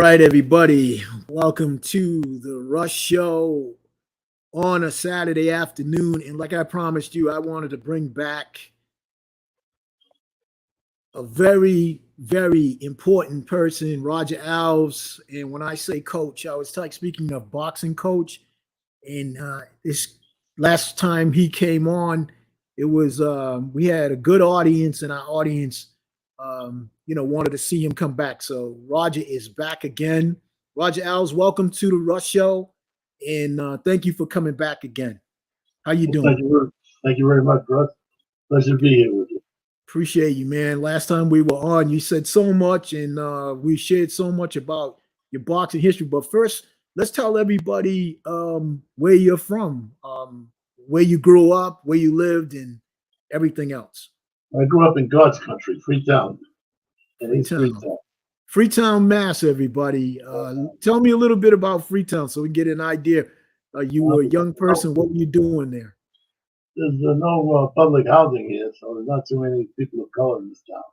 right, everybody. Welcome to the Rush Show on a Saturday afternoon. And like I promised you, I wanted to bring back a very, very important person, Roger Alves. And when I say coach, I was speaking of boxing coach. And this last time he came on, it was we had a good audience, and our audience, wanted to see him come back. So Roger is back again. Roger Alves, welcome to the Rush Show, and thank you for coming back again. How you doing? Thank you very much, Russ. Pleasure to be here with you. Appreciate you, man. Last time we were on, you said so much, and we shared so much about your boxing history. But first, let's tell everybody where you're from, where you grew up, where you lived, and everything else. I grew up in God's country, Freetown. Freetown, Mass, everybody. Tell me a little bit about Freetown so we get an idea. You were a young person. What were you doing there? There's no public housing here, so there's not too many people of color in this town.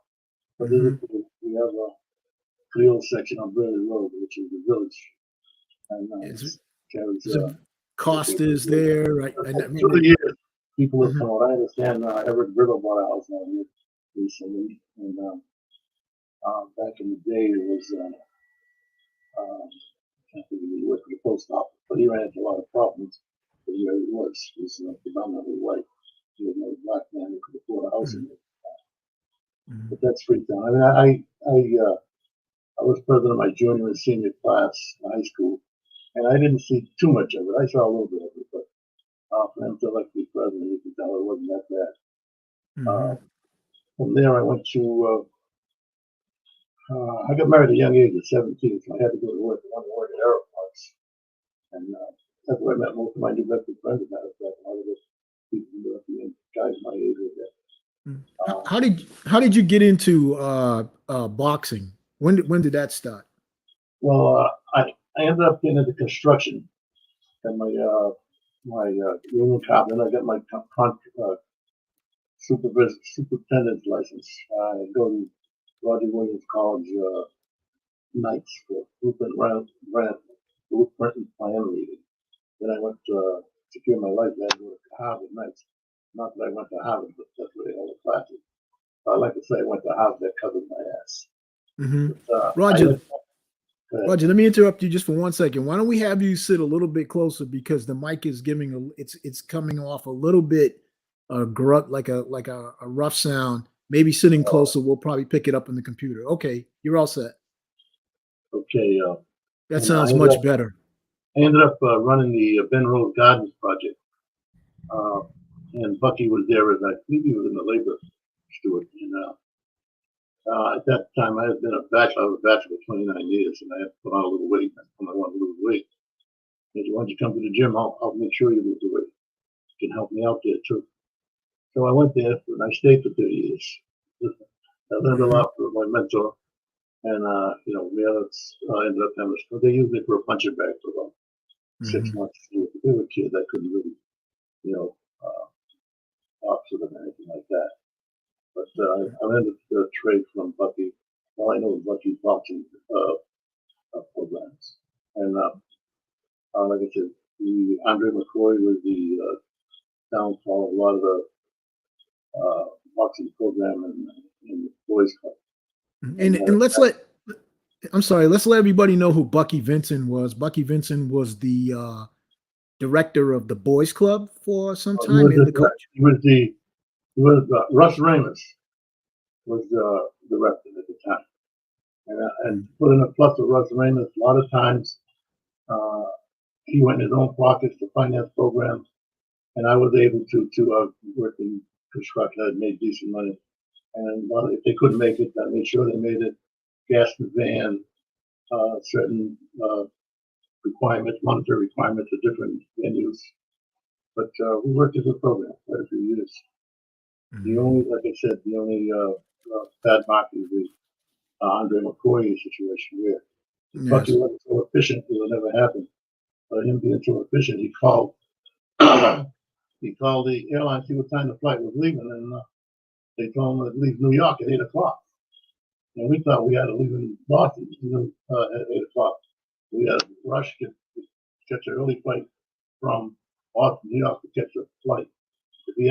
But we have a Creole section on Burley Road, which is the village. And Costa is there, right? Through the years, people have come out. I understand Everett Riddle bought a house down here recently. And back in the day, it was, I can't think he worked for the post office, but he ran into a lot of problems. But he was predominantly white. He was no black man who could afford a house in there. But that's Freetown. I mean, I was president of my junior and senior class in high school, and I didn't see too much of it. I saw a little bit of it, but for him to elect me president, you can tell it wasn't that bad. From there, I went to, I got married at a young age of 17, so I had to go to work. I wanted to work at Aeroparks. And that's where I met most of my New Bedford friends. A lot of those people who were guys my age were there. How did you get into boxing? When did that start? Well, I ended up getting into construction, and my union cop. Then I got my superintendent's license. I go to Roger Williams College nights for blueprint and plan reading. Then I went to secure my life. I had to go to Harvard nights. Not that I went to Harvard, but that's where they all the classes. I like to say I went to Harvard. That covered my ass. But, Roger, let me interrupt you just for 1 second. Why don't we have you sit a little bit closer, because the mic is it's coming off a little bit grunt, like a rough sound. Maybe sitting closer, we'll probably pick it up on the computer. Okay, you're all set. Okay. That sounds much better. I ended up running the Ben Rose Gardens project, and Bucky was there as I believe he was in the labor steward. And at that time, I had been a bachelor. I was a bachelor for 29 years, and I had to put on a little weight. I wanted to lose weight. He said, "Why don't you come to the gym? I'll make sure you lose the weight. You can help me out there too." So I went there, and I stayed for 30 years. I learned a lot from my mentor, and we ended up having a. They used me for a punching bag for about 6 months. They were kids. I couldn't really, box with them or anything like that. But I learned the trade from Bucky. All I know is Bucky's boxing programs. And like I said, the Andre McCoy was the downfall of a lot of the boxing program in the boys club. And let's let everybody know who Bucky Vincent was. Bucky Vincent was the director of the boys club for some time. Russ Ramus was the director at the time. And put in a plus with Russ Ramus, a lot of times he went in his own pockets to finance programs, and I was able to work in construction. I had made decent money. And if they couldn't make it, I made sure they made it. Gas the van, certain requirements, monetary requirements for different venues. But we worked as a program for quite a few years. The only, like I said, bad mark is the Andre McCoy situation where Bucky wasn't so efficient, it would never happen. But him being so efficient, he called the airline to see what time the flight was leaving, and they told him to leave New York at 8 o'clock. and we thought we had to leave in Boston, at 8 o'clock. We had to rush to catch an early flight from Boston, New York, to catch a flight. If we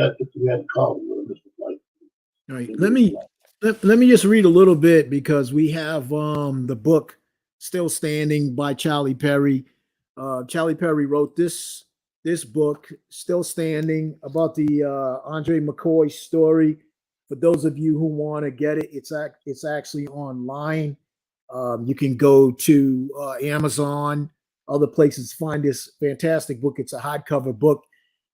had to call, we would have missed the flight. All right. Let me just read a little bit because we have the book Still Standing by Charlie Perry. Charlie Perry wrote this book, Still Standing, about the Andre McCoy story. For those of you who want to get it, it's actually online. You can go to Amazon, other places to find this fantastic book. It's a hardcover book.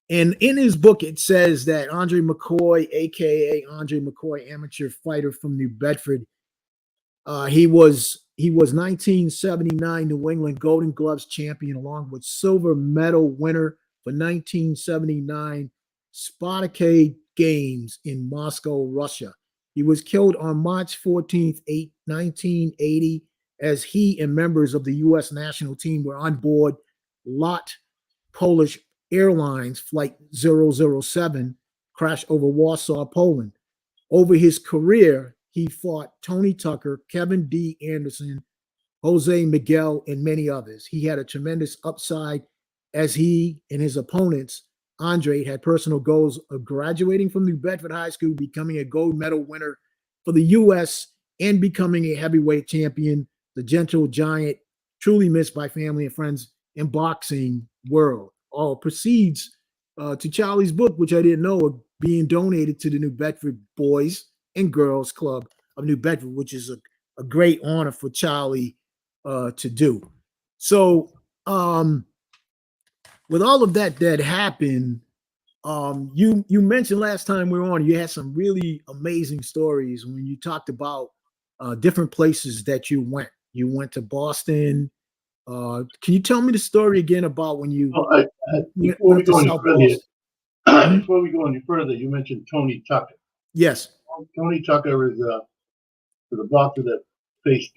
And in his book, it says that Andre McCoy, aka Andre McCoy, amateur fighter from New Bedford, he was 1979 New England Golden Gloves champion, along with silver medal winner for 1979 Spartacade Games in Moscow, Russia. He was killed on March 14th, 1980, as he and members of the U.S. national team were on board LOT Polish Airlines Flight 007 crashed over Warsaw, Poland. Over his career, he fought Tony Tucker, Kevin D. Anderson, Jose Miguel, and many others. He had a tremendous upside as he and his opponents, Andre, had personal goals of graduating from New Bedford High School, becoming a gold medal winner for the U.S., and becoming a heavyweight champion, the gentle giant, truly missed by family and friends in boxing world. All proceeds to Charlie's book, which I didn't know, are being donated to the New Bedford Boys and Girls Club of New Bedford, which is a great honor for Charlie to do. So, with all of that happened, you mentioned last time we were on, you had some really amazing stories when you talked about different places that you went. You went to Boston. Can you tell me the story again about when you Before we went to go any South further, Boston? before we go any further, you mentioned Tony Tucker. Yes. Tony Tucker is a boxer that faced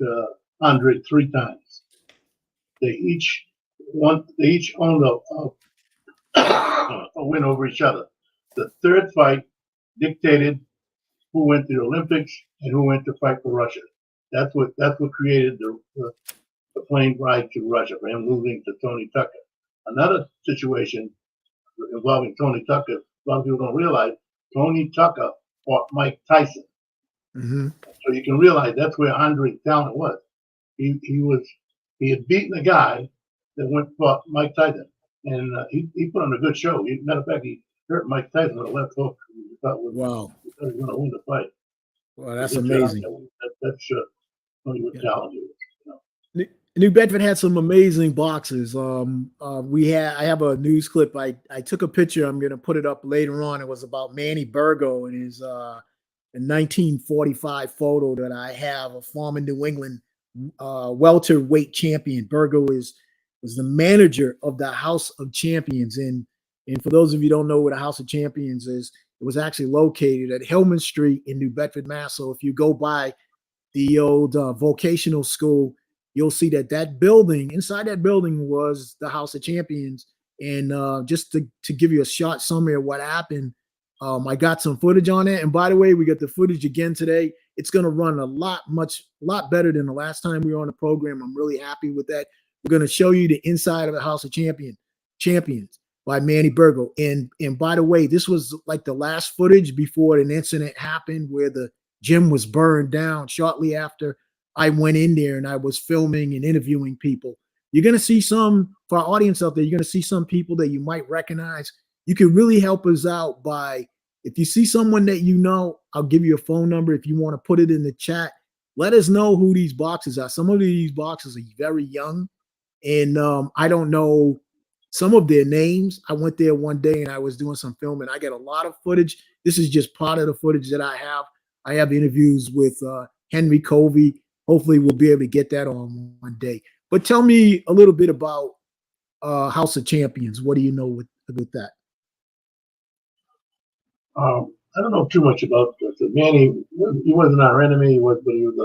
Andre 3 times. They each owned a win over each other. The third fight dictated who went to the Olympics and who went to fight for Russia. That's what created the plane ride to Russia, for him losing to Tony Tucker. Another situation involving Tony Tucker, a lot of people don't realize, Tony Tucker fought Mike Tyson. Mm-hmm. So you can realize that's where Andre's talent was. He had beaten a guy that went and fought Mike Tyson, and he put on a good show. Matter of fact, he hurt Mike Tyson with a left hook. He thought he was going to win the fight. Well, that's amazing. That's Hollywood talent. New Bedford had some amazing boxers. I have a news clip. I took a picture. I'm going to put it up later on. It was about Manny Burgo and his 1945 photo that I have, a former New England welterweight champion. Burgo was the manager of the House of Champions. And for those of you who don't know where the House of Champions is, it was actually located at Hillman Street in New Bedford, Mass. So if you go by the old vocational school, you'll see that building, inside that building, was the House of Champions. And just to give you a short summary of what happened, I got some footage on it. And by the way, we got the footage again today. It's going to run a lot better than the last time we were on the program. I'm really happy with that. We're going to show you the inside of the House of Champions by Manny Burgo. And by the way, this was like the last footage before an incident happened where the gym was burned down shortly after I went in there and I was filming and interviewing people. You're going to see some, for our audience out there, you're going to see some people that you might recognize. You can really help us out by, if you see someone that you know, I'll give you a phone number. If you want to put it in the chat, let us know who these boxers are. Some of these boxers are very young, and I don't know some of their names. I went there one day and I was doing some filming. I get a lot of footage. This is just part of the footage that I have. I have interviews with Henry Covey. Hopefully we'll be able to get that on one day. But tell me a little bit about House of Champions. What do you know with that? I don't know too much about this. Manny, he wasn't our enemy, but he was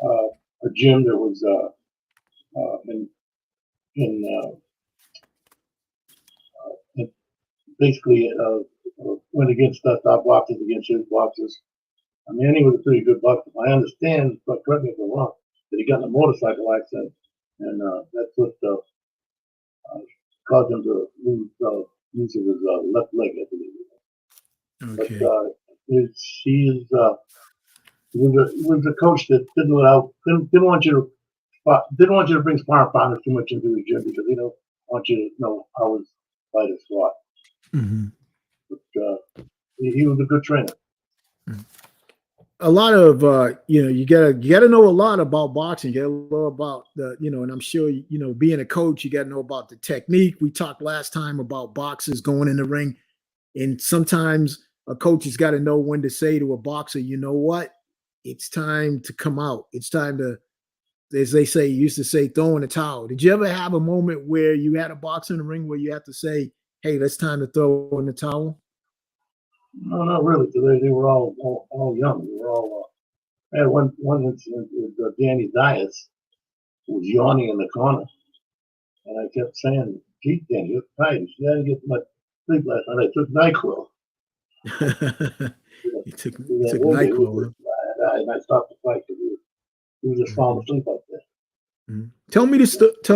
a gym that was basically went against us, our boxers against his boxers. Manny was a pretty good boxer. I understand, but correct me if I'm wrong, that he got in a motorcycle accident, and that's what caused him to lose use of his left leg, I believe. Okay. But he was a coach that didn't want you to bring sparring partners too much into the gym because he don't want you to know how his fighters fought. Mm-hmm. But he was a good trainer. A lot of you gotta know a lot about boxing. You gotta know about and I'm sure being a coach, you gotta know about the technique. We talked last time about boxers going in the ring, and sometimes a coach has got to know when to say to a boxer, you know what, it's time to come out. It's time to, as they say, used to say, throw in the towel. Did you ever have a moment where you had a boxer in the ring where you have to say, hey, it's time to throw in the towel? No, not really. They were all young. They were all. I had one incident with Danny Dias, who was yawning in the corner, and I kept saying, "Gee, Danny, you're tired. You didn't get much sleep last night. I took NyQuil." you took NyQuil. NyQuil. And I stopped the fight because he was just falling asleep out there. Mm-hmm. Tell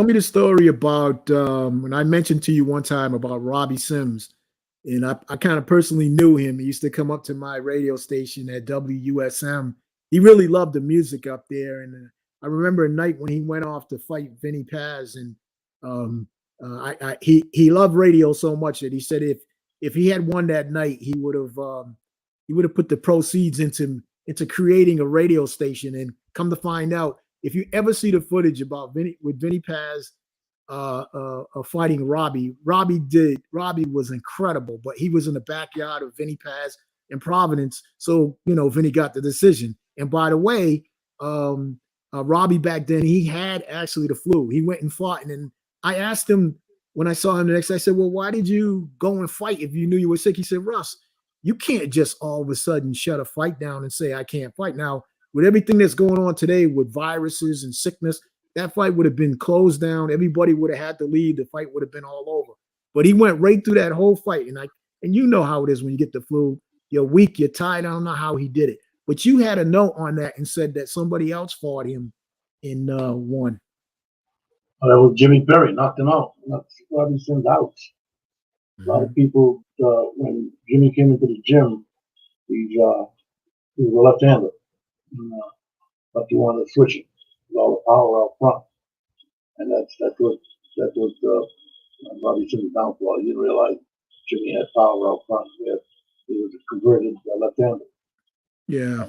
me the story about when I mentioned to you one time about Robbie Sims, and I kind of personally knew him. He used to come up to my radio station at WUSM. He really loved the music up there, and I remember a night when he went off to fight Vinny Paz, and he loved radio so much that he said if he had won that night, he would have put the proceeds into creating a radio station. And come to find out, if you ever see the footage about Vinny Paz fighting Robbie was incredible, but he was in the backyard of Vinny Paz in Providence. So, Vinny got the decision. And by the way, Robbie back then, he had actually the flu. He went and fought. And then I asked him when I saw him the next day, I said, well, why did you go and fight if you knew you were sick? He said, Russ, you can't just all of a sudden shut a fight down and say, I can't fight. Now, with everything that's going on today with viruses and sickness, that fight would have been closed down. Everybody would have had to leave. The fight would have been all over. But he went right through that whole fight. And you know how it is when you get the flu. You're weak, you're tired. I don't know how he did it. But you had a note on that and said that somebody else fought him in one. That was Jimmy Perry, knocked him out. Knocked Robbie Sims out. A lot of people, when Jimmy came into the gym, he was a left-hander. But he wanted to switch it with all the power out front. And that was Robbie Sims' downfall. He didn't realize Jimmy had power out front. He was a converted left-hander. Yeah.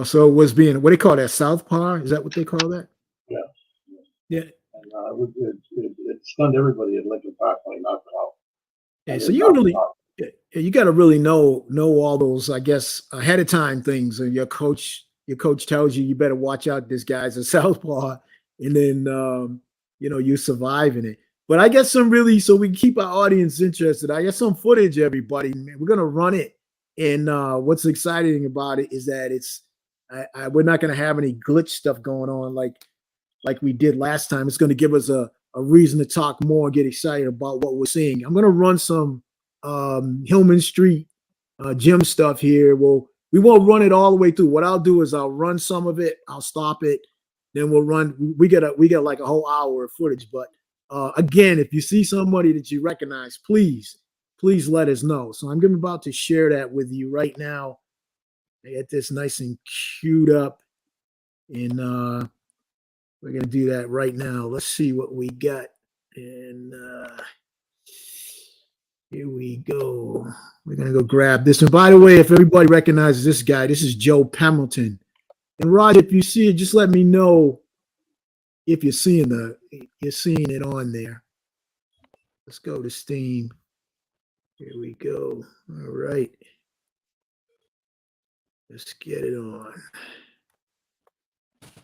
So it was being, what do they call that? Southpaw? Is that what they call that? Yeah. Yeah. And it stunned everybody at Lincoln Park when he knocked him out. Yeah, so you got to really know all those, I guess, ahead of time things. And your coach tells you better watch out. This guy's a southpaw, and then you surviving it. But I guess so we can keep our audience interested. I guess some footage, everybody. We're gonna run it, and what's exciting about it is that we're not gonna have any glitch stuff going on like we did last time. It's gonna give us a reason to talk more and get excited about what we're seeing. I'm going to run some Hillman Street gym stuff here. Well, we won't run it all the way through. What I'll do is I'll run some of it. I'll stop it. Then we'll run. We get like a whole hour of footage. But again, if you see somebody that you recognize, please let us know. So I'm about to share that with you right now. I get this nice and queued up. And we're going to do that right now. Let's see what we got. And here we go. We're going to go grab this. And by the way, if everybody recognizes this guy, this is Joe Pemberton. And Roger, if you see it, just let me know if you're seeing it on there. Let's go to Steam. Here we go. All right. Let's get it on.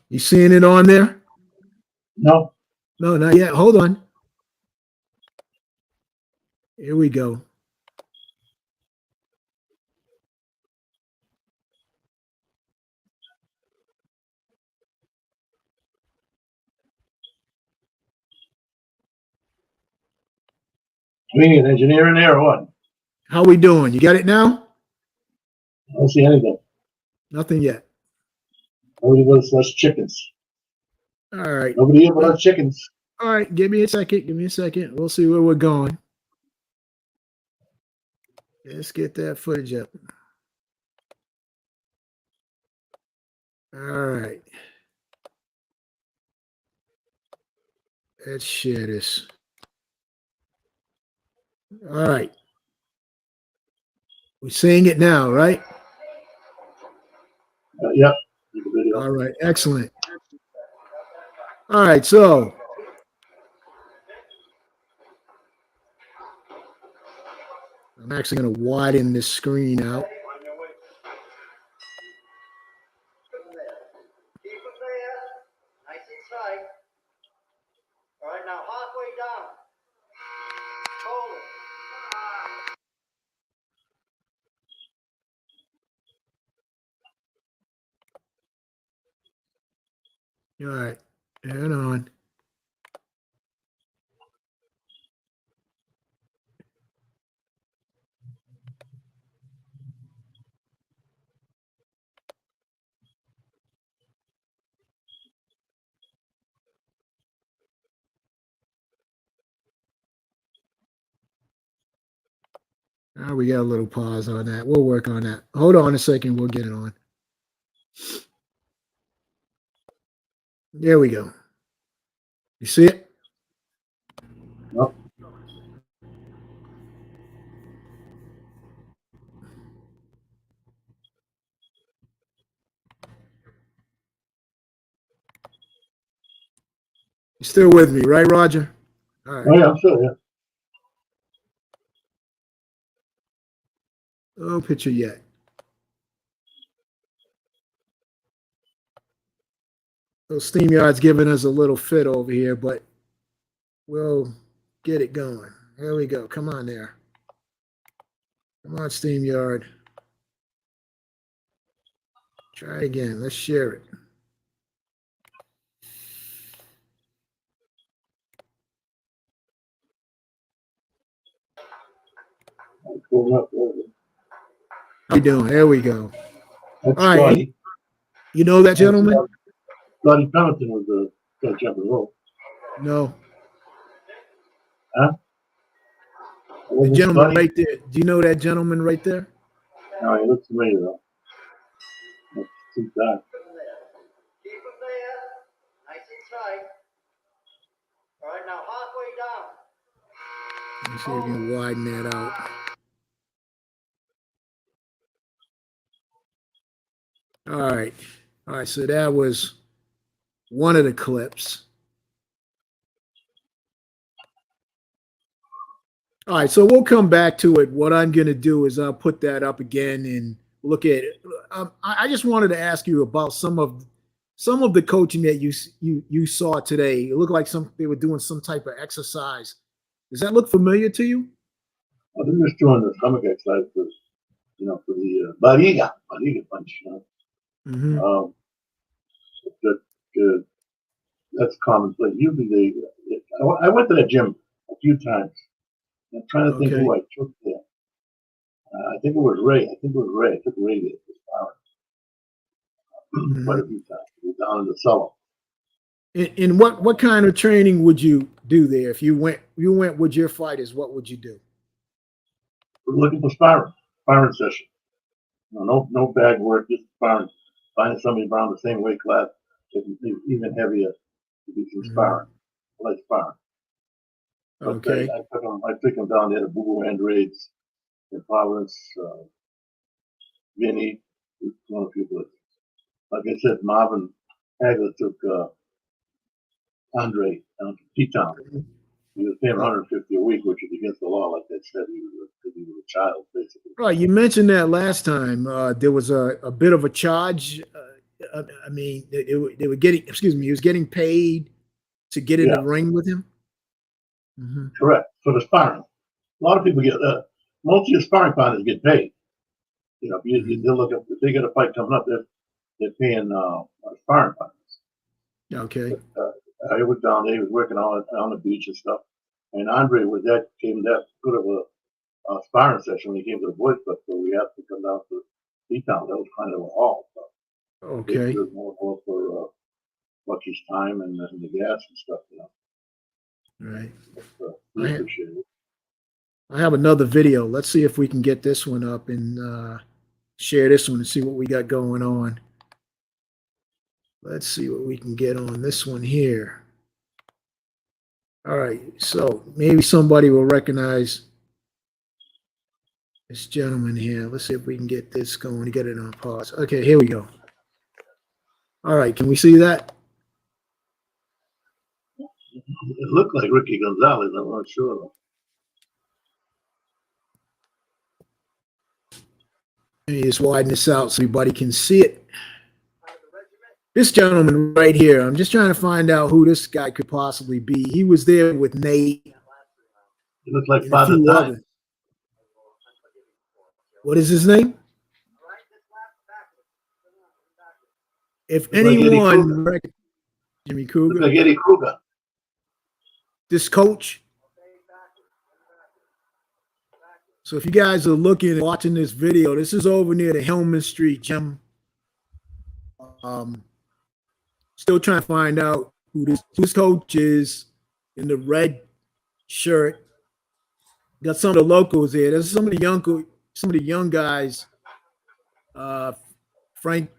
You seeing it on there? No, not yet. Hold on. Here we go. we need an engineer in there or what? How we doing? You got it now? I don't see anything. Nothing yet. Nobody but us chickens. All right. Nobody here but us chickens. All right. Give me a second. Give me a second. We'll see where we're going. Let's get that footage up. All right. Let's share this. All right. We're seeing it now, right? Yep. All right. Excellent. All right. So I'm actually going to widen this screen out. All right, now halfway down. Hold it. All right. Hang on. Oh, we got a little pause on that. We'll work on that. Hold on a second. We'll get it on. There we go. You see it? Nope. You still with me, right, Roger? All right. Oh, yeah, I'm sure, yeah. No picture yet. So StreamYard's giving us a little fit over here, but we'll get it going. There we go. Come on there. Come on, StreamYard. Try again. Let's share it. How you doing? There we go. That's All right. Scotty. You know that gentleman? Scotty Pennington was the guy jumping rope. No. Huh? The gentleman right there. Do you know that gentleman right there? No, he looks familiar though. That's too dark. Keep it there. Nice and tight. All right, now halfway down. Let's see if we can widen that out. All right. All right. So that was one of the clips. All right. So we'll come back to it. What I'm going to do is I'll put that up again and look at it. I just wanted to ask you about some of the coaching that you saw today. It looked like they were doing some type of exercise. Does that look familiar to you? Well, they're just doing the stomach exercise for the barriga punch. Mm-hmm. That that's commonplace. Usually I went to that gym a few times. I'm trying to think who I took there. I think it was Ray. I took Ray there this hour. Quite a few times. We were down in the cellar. And what kind of training would you do there if you went with your fighters? What would you do? We're looking for sparring session. No bag work, just sparring. Finding somebody around the same weight class, even heavier, to do some sparring. I like sparring. But Okay. I took them down there to Boo Andrade's in Providence, Vinny, one of the people. Like I said, Marvin Hagler took Andre down to T-Town. He was paying 150 a week, which is against the law, like they said. He was a child, basically. Right. You mentioned that last time. There was a bit of a charge. I mean, they were getting. Excuse me. He was getting paid to get in the ring with him. Mm-hmm. Correct. For the sparring, a lot of people get. Most of your sparring partners get paid. If they get a fight coming up, they're paying sparring partners. Okay. But, I was down there. He was working on the beach and stuff. And Andre came that good of a sparring session when he came to the boys club, so we had to come down to D-Town. That was kind of a haul. So Okay. more for Lucky's time and the gas and stuff. All right. We I, appreciate it. I have another video. Let's see if we can get this one up and share this one and see what we got going on. Let's see what we can get on this one here. All right. So maybe somebody will recognize this gentleman here. Let's see if we can get this going to get it on pause. Okay, here we go. All right. Can we see that? It looked like Ricky Gonzalez. I'm not sure. Let me just widen this out so everybody can see it. This gentleman right here, I'm just trying to find out who this guy could possibly be. He was there with Nate It looked like and a Father few Time. others. What is his name? If Looked like Eddie anyone, Kruger. Jimmy Looked Kruger, like Eddie Kruger. this coach. So if you guys are looking and watching this video, this is over near the Hellman Street gym. Still trying to find out who this coach is in the red shirt. Got some of the locals here. There's some of the young guys. Frank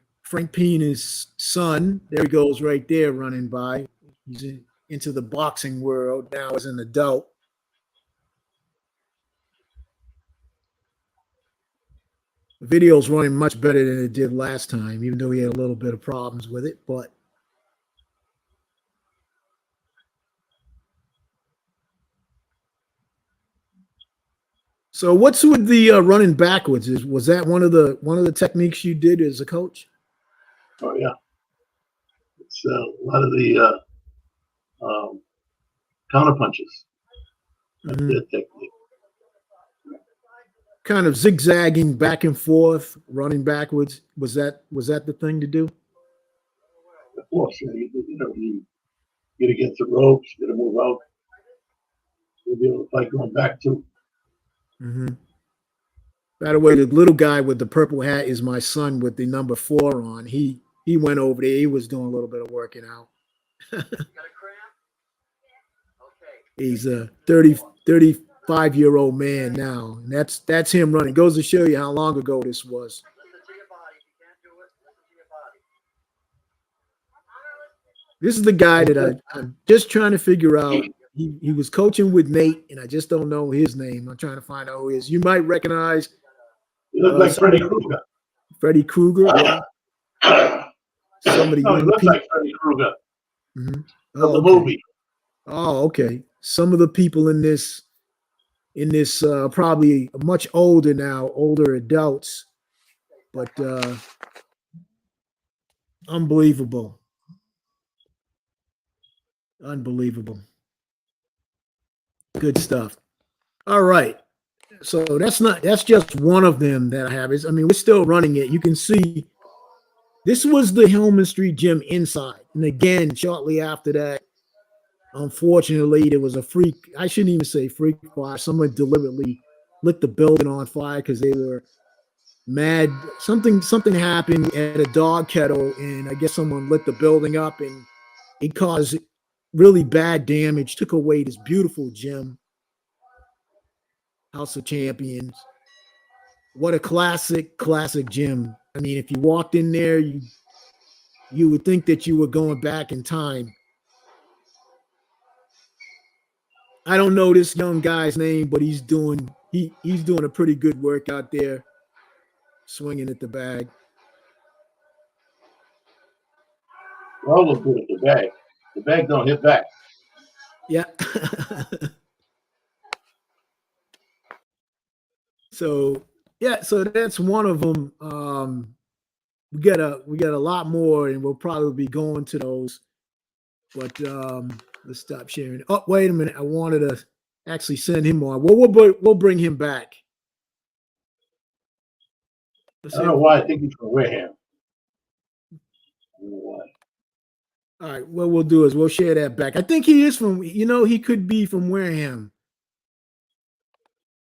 Pena's son. There he goes right there running by. He's into the boxing world now as an adult. The video's running much better than it did last time, even though he had a little bit of problems with it. But so, what's with the running backwards? Was that one of the techniques you did as a coach? Oh yeah, it's a lot of the counter punches. That's Mhm. their technique. Kind of zigzagging back and forth, running backwards. Was that the thing to do? Of course, you get against the ropes, you got to move out. You'll be able to fight going back too. Mm-hmm. By the way, the little guy with the purple hat is my son with the number 4 on. He went over there. He was doing a little bit of working out. He's a 35-year-old man now. And that's him running. Goes to show you how long ago this was. This is the guy that I'm just trying to figure out. He was coaching with Nate, and I just don't know his name. I'm trying to find out who he is. You might recognize You look like Freddy Krueger. Freddy Krueger, yeah. Some of the No, he young looks people. like Freddy Krueger Mm-hmm. from the movie. Oh, okay. Some of the people in this probably much older now, older adults, but unbelievable. Unbelievable. Good stuff. All right. So that's just one of them that I have. I mean, we're still running it. You can see this was the Hellman Street gym inside. And again, shortly after that, unfortunately, there was a freak. I shouldn't even say freak fire. Someone deliberately lit the building on fire because they were mad. Something happened at a dog kettle, and I guess someone lit the building up, and it caused really bad damage. Took away this beautiful gym, House of Champions. What a classic gym. I mean, if you walked in there, you would think that you were going back in time. I don't know this young guy's name, but he's doing a pretty good work out there, swinging at the bag. They all look good at the bag. The bag don't hit back. Yeah. So that's one of them. We got a lot more, and we'll probably be going to those. But let's stop sharing. Oh, wait a minute! I wanted to actually send him on. We'll bring him back. I don't know why. I think he's from Wareham. I don't know why. All right, what we'll do is we'll share that back. I think he is from, he could be from Wareham.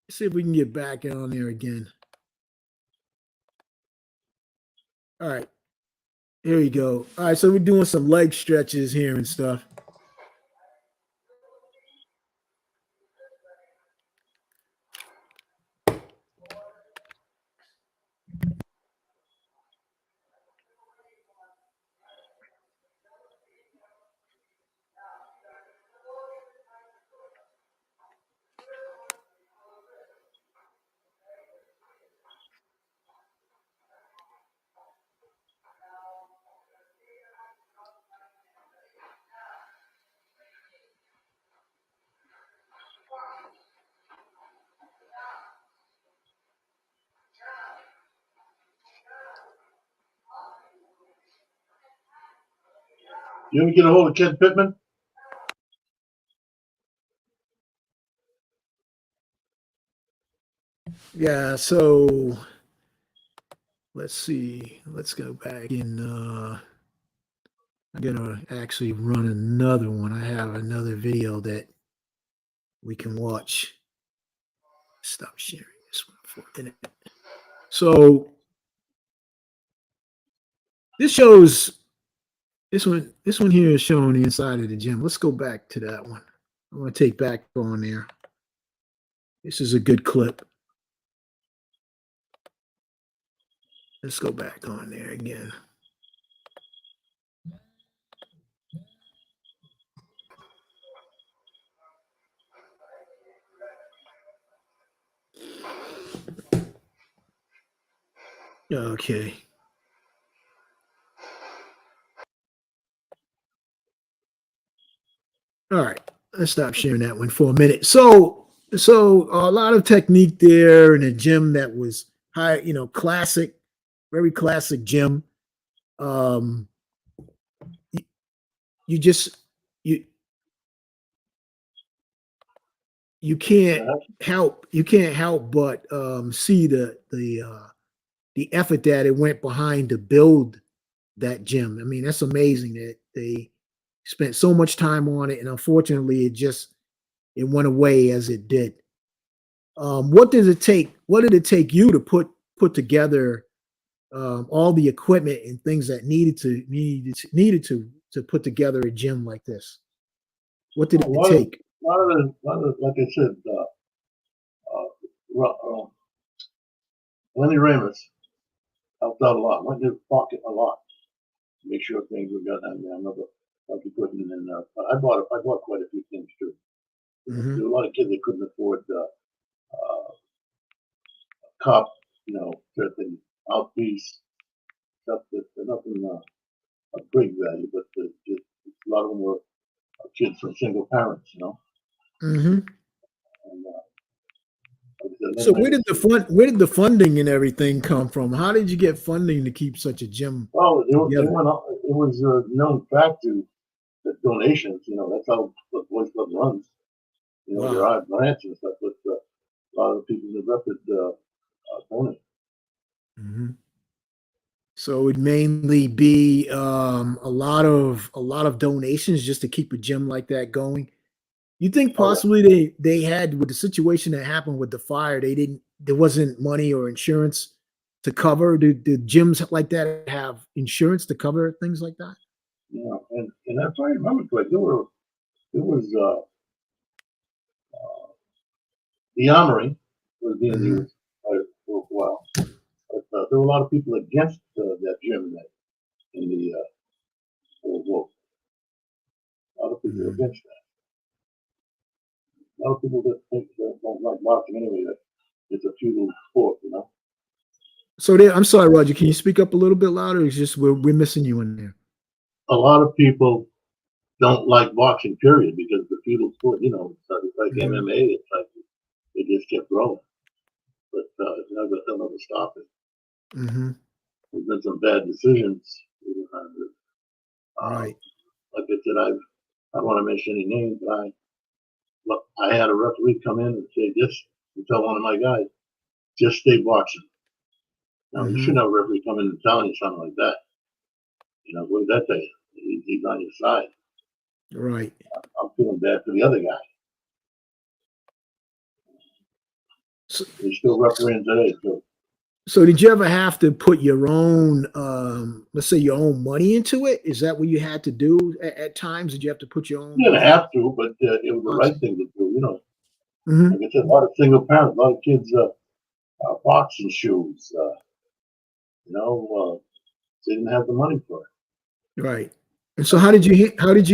Let's see if we can get back on there again. All right. Here you go. All right, so we're doing some leg stretches here and stuff. You ever get a hold of Ken Pittman? Yeah, so let's see. Let's go back and I'm gonna actually run another one. I have another video that we can watch. Stop sharing this one for a minute. So this shows this one here is showing the inside of the gym. Let's go back to that one. I'm gonna take back on there. This is a good clip. Let's go back on there again. Okay. All right. Let's stop sharing that one for a minute. So a lot of technique there in a gym that was high, classic, very classic gym. Um, you, you just you you can't help but see the effort that it went behind to build that gym. I mean, that's amazing that they spent so much time on it, and unfortunately, it went away as it did. What does it take? What did it take you to put together all the equipment and things that needed to put together a gym like this? What did A it lot of, take? like I said, Lenny Ramos helped out a lot. Went in his pocket a lot to make sure things were done. And another like equipment, and I bought quite a few things too. Hmm. There were a lot of kids that couldn't afford cup, certain outpiece stuff that nothing of great value, but just, a lot of them were kids from single parents, Hmm. And like I said, So then where did the funding and everything come from? How did you get funding to keep such a gym well, they together? went up. It was a known fact to the donations. That's how the Boys Club runs. There Wow. are grants and stuff, but a lot of the people in the record donate. Hmm. So it would mainly be a lot of donations just to keep a gym like that going. You think Oh yeah, possibly they had with the situation that happened with the fire, there wasn't money or insurance to cover? Do gyms like that have insurance to cover things like that? and if I remember correctly, there was the armory was being Hmm. used for a while, but there were a lot of people against that gym in the World War. A lot of people were Hmm. against that. A lot of people that think that don't like boxing anyway. That it's a feudal sport. So I'm sorry, Roger. Can you speak up a little bit louder? It's just we're missing you in there. A lot of people don't like boxing, period, because the feudal sport, it's like Hmm. MMA. It's like it just kept growing, but they'll never stop it. Hmm. There's been some bad decisions. Um, Right. like I said, I don't want to mention any names, but I had a referee come in and say, just to tell one of my guys, just stay boxing. Now, you Hmm. shouldn't have a referee come in and telling you something like that. What did that tell you? He's on your side. Right. I'm feeling bad for the other guy. So, He's still refereeing today, too. So did you ever have to put your own, let's say your own money into it? Is that what you had to do at times? Did you have to put your own You didn't money in? have to, but it was the right thing to do. Hmm. Like I said, a lot of single parents, a lot of kids, boxing shoes. They didn't have the money for it. Right. And so how did you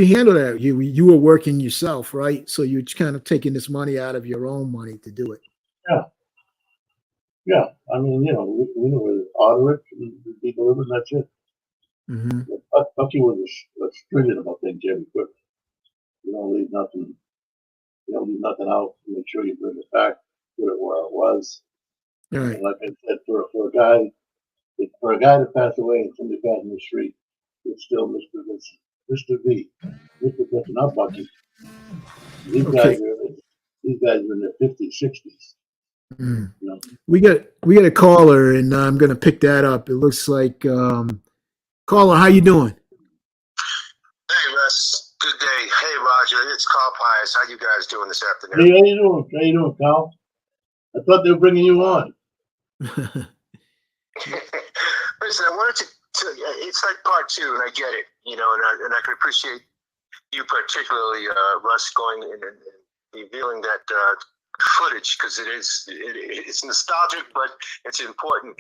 handle that? You were working yourself, right? So you're kind of taking this money out of your own money to do it. Yeah, yeah. I mean, we knew where to order it and it'd be delivered. And that's it. Hmm. But Bucky was stringent about things every quick. You don't leave nothing. You don't leave nothing out. Make sure you bring it back, put it where it was. And Right. like I said, for a guy to pass away and somebody passed in the street, it's still Mr. Vincent, Mr. V, Mr. Vincent, not Bucky. These guys Okay. are these guys are in their 50s, 60s. Mm. You know, We got a caller, and I'm gonna pick that up. It looks like caller. How you doing? Hey, Russ. Good day. Hey, Roger. It's Carl Pius. How you guys doing this hey, afternoon? how you doing? How you doing, Kyle? I thought they were bringing you on. Listen, I wanted to, it's like part two, and I get it, and I can appreciate you particularly, Russ, going in and revealing that footage because it's nostalgic, but it's important.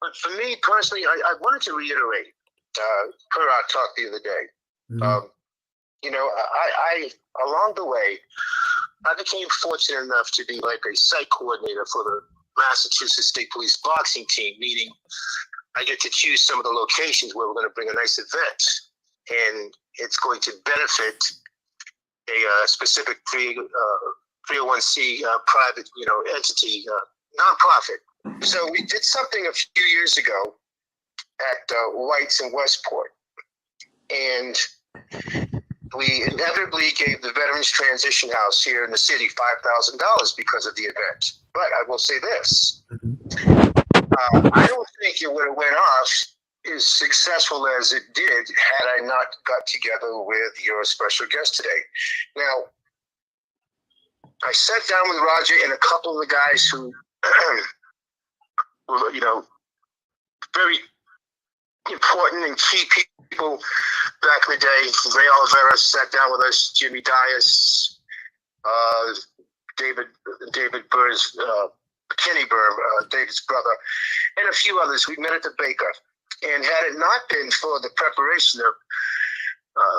But for me personally, I wanted to reiterate, per our talk the other day, Mhm. um, I along the way, I became fortunate enough to be like a site coordinator for the Massachusetts State Police boxing team, meaning I get to choose some of the locations where we're going to bring a nice event, and it's going to benefit a specific 301c private, entity, nonprofit. So we did something a few years ago at White's in Westport, and we inevitably gave the Veterans Transition House here in the city $5,000 because of the event. But I will say this. I don't think it would have went off as successful as it did had I not got together with your special guest today. Now, I sat down with Roger and a couple of the guys who were, very important and key people back in the day. Ray Oliveira sat down with us, Jimmy Dias, David Burr's, Kenny Burr, David's brother, and a few others. We met at the Baker. And had it not been for the preparation of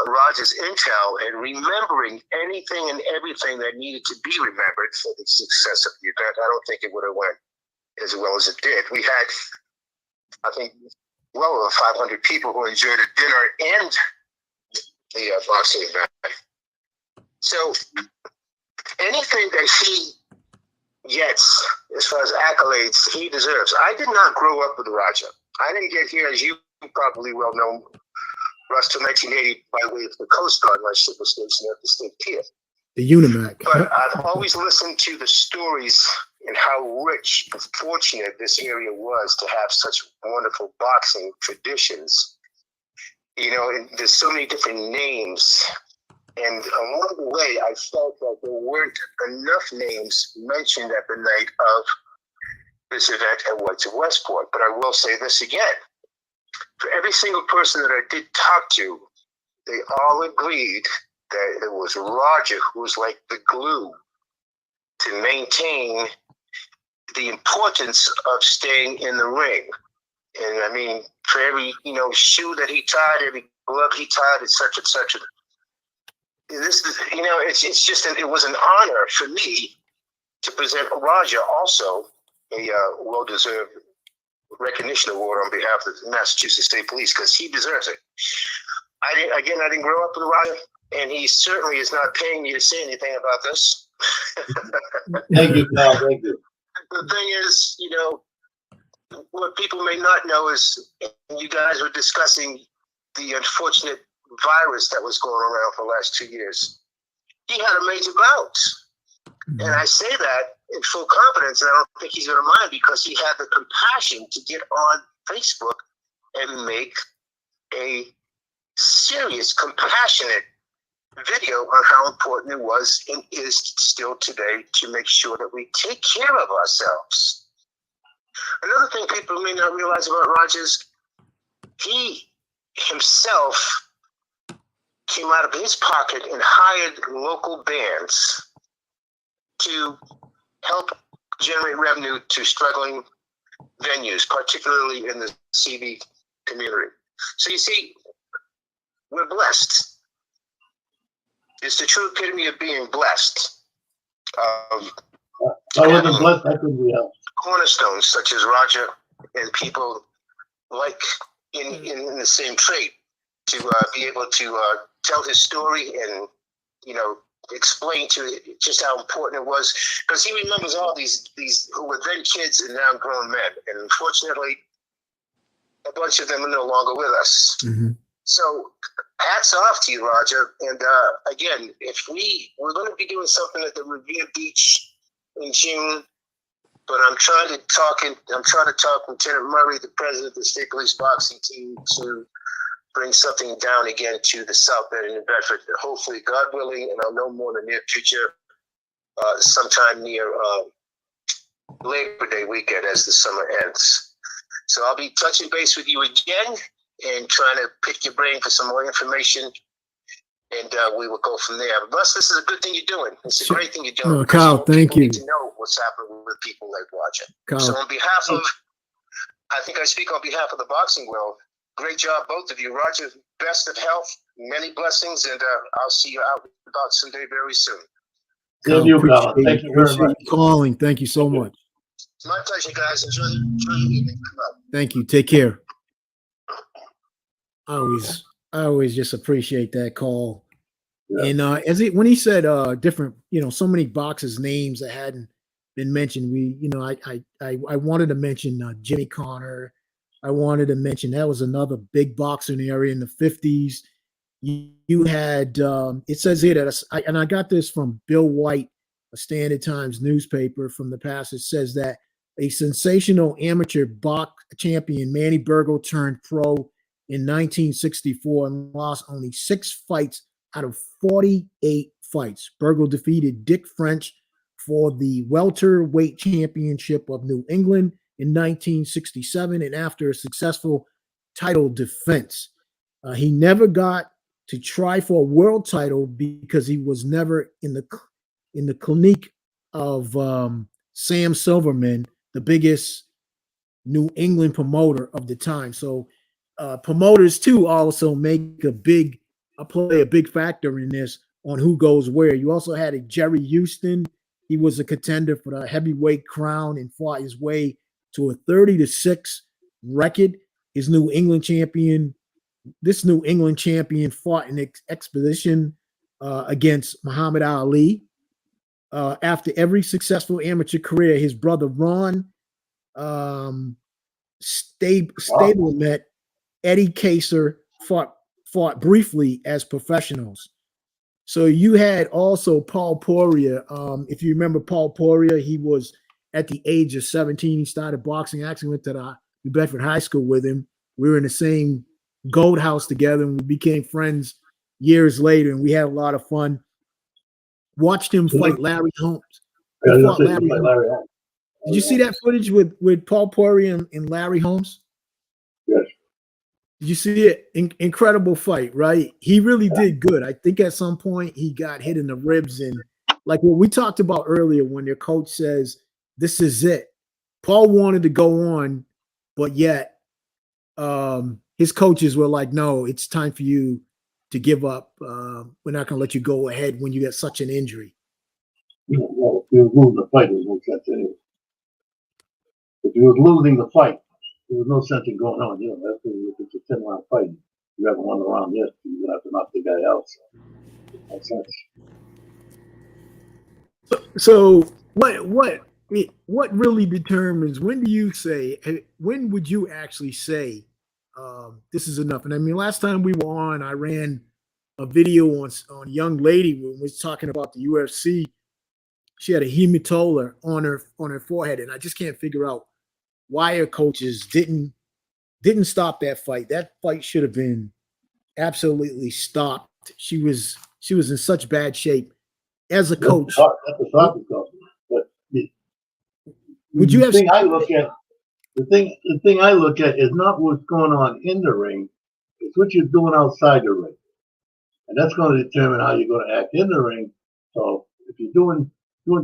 Roger's intel and remembering anything and everything that needed to be remembered for the success of the event, I don't think it would have went as well as it did. We had, I think, well over 500 people who enjoyed a dinner and the boxing event. So anything that he gets as far as accolades, he deserves. I did not grow up with Roger. I didn't get here, as you probably well know, Russ, till 1980 by way of the Coast Guard, my ship was stationed at the State Pier. The Unimac. But I've always listened to the stories and how rich and fortunate this area was to have such wonderful boxing traditions. And there's so many different names. And along the way, I felt that there weren't enough names mentioned at the night of this event at White's of Westport. But I will say this again. For every single person that I did talk to, they all agreed that it was Roger who was like the glue to maintain the importance of staying in the ring. And I mean, for every, shoe that he tied, every glove he tied, et cetera, this is, it was an honor for me to present Roger also a well-deserved recognition award on behalf of the Massachusetts State Police because he deserves it. I didn't grow up with Roger, and he certainly is not paying me to say anything about this. Thank you, Kyle. Thank you. The thing is, what people may not know is you guys were discussing the unfortunate virus that was going around for the last 2 years. He had a major bout. And I say that in full confidence, and I don't think he's going to mind because he had the compassion to get on Facebook and make a serious, compassionate video on how important it was and is still today to make sure that we take care of ourselves. Another thing people may not realize about Rogers, he himself came out of his pocket and hired local bands to help generate revenue to struggling venues, particularly in the CV community. So you see, we're blessed. It's the true epitome of being blessed. If I wasn't blessed, I couldn't be helped. Cornerstones such as Roger and people like in the same trade to be able to tell his story and, you know, explain to it just how important it was, because he remembers all these who were then kids and now grown men, and unfortunately a bunch of them are no longer with us. Mm-hmm. So hats off to you, Roger. And again, if we're going to be doing something at the Revere Beach in June, but I'm trying to talk Lieutenant Murray, the president of the state police boxing team, to bring something down again to the South Bend and New Bedford. Hopefully, God willing, and I'll know more in the near future, sometime near Labor Day weekend as the summer ends. So I'll be touching base with you again and trying to pick your brain for some more information, and we will go from there. But Russ, this is a good thing you're doing. It's a great thing you're doing. No, Kyle, thank people you. need to know what's happening with people like Roger. Kyle. So on behalf of, I think I speak on behalf of the boxing world. Great job, both of you. Roger, best of health, many blessings, and I'll see you out about someday very soon. Thank you, Colin. Thank you very much. Calling. Thank you so much. It's my pleasure, guys. Enjoy your evening. Thank you. Take care. I always just appreciate that call. Yeah. And when he said different, so many boxers' names that hadn't been mentioned, I wanted to mention Jimmy Connor. I wanted to mention that was another big boxing area in the 50s. You had it says here that I got this from Bill White, a Standard Times newspaper from the past. It says that a sensational amateur box champion, Manny Burgle, turned pro in 1964 and lost only 6 fights out of 48 fights. Burgle defeated Dick French for the welterweight championship of New England in 1967, and after a successful title defense. He never got to try for a world title because he was never in the clinique of Sam Silverman, the biggest New England promoter of the time. So promoters too also play a big factor in this on who goes where. You also had a Jerry Houston. He was a contender for the heavyweight crown and fought his way to a 30-6 record. This New England champion fought an expedition against Muhammad Ali. After every successful amateur career, his brother Ron Stablemet, Eddie Kaser fought briefly as professionals. So you had also Paul Poirier. If you remember Paul Poirier, he was at the age of 17. He started boxing. I actually went to the New Bedford High School with him. We were in the same Gold House together, and we became friends years later, and we had a lot of fun. Watched him fight Larry Holmes. He fought Larry Holmes. Did you see that footage with Paul Poirier and Larry Holmes? Yes. Did you see it? Incredible fight, right? He really did good. I think at some point he got hit in the ribs, and like what we talked about earlier, when your coach says, "This is it." Paul wanted to go on, but yet his coaches were like, "No, it's time for you to give up. We're not going to let you go ahead when you get such an injury." Well, if he was losing the fight, there was no sense anyway. If he was losing the fight, there was no sense in going on. That's if it's a 10-round fight. You haven't won the round yet. You're going to have to knock the guy out. So no sense. So what really determines when would you actually say this is enough? And I mean, last time we were on, I ran a video on a young lady who was talking about the UFC. She had a hematoma on her forehead, and I just can't figure out why her coaches didn't stop that fight. That fight should have been absolutely stopped. She was in such bad shape as a coach. That's a soccer coach. But would you have? I look at the thing I look at is not what's going on in the ring, it's what you're doing outside the ring. And that's going to determine how you're going to act in the ring. So if you're doing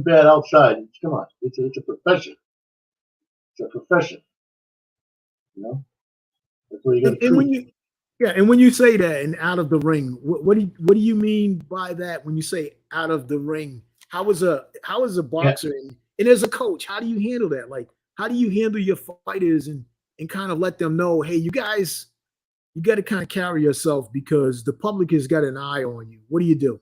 bad outside, come on, it's a profession. It's a profession. You know, that's what you got to And treat. when you, yeah, and when you say that and out of the ring, what do you mean by that when you say out of the ring? How is a boxer and as a coach, how do you handle that? Like, how do you handle your fighters and kind of let them know, hey, you guys, you got to kind of carry yourself because the public has got an eye on you. What do you do?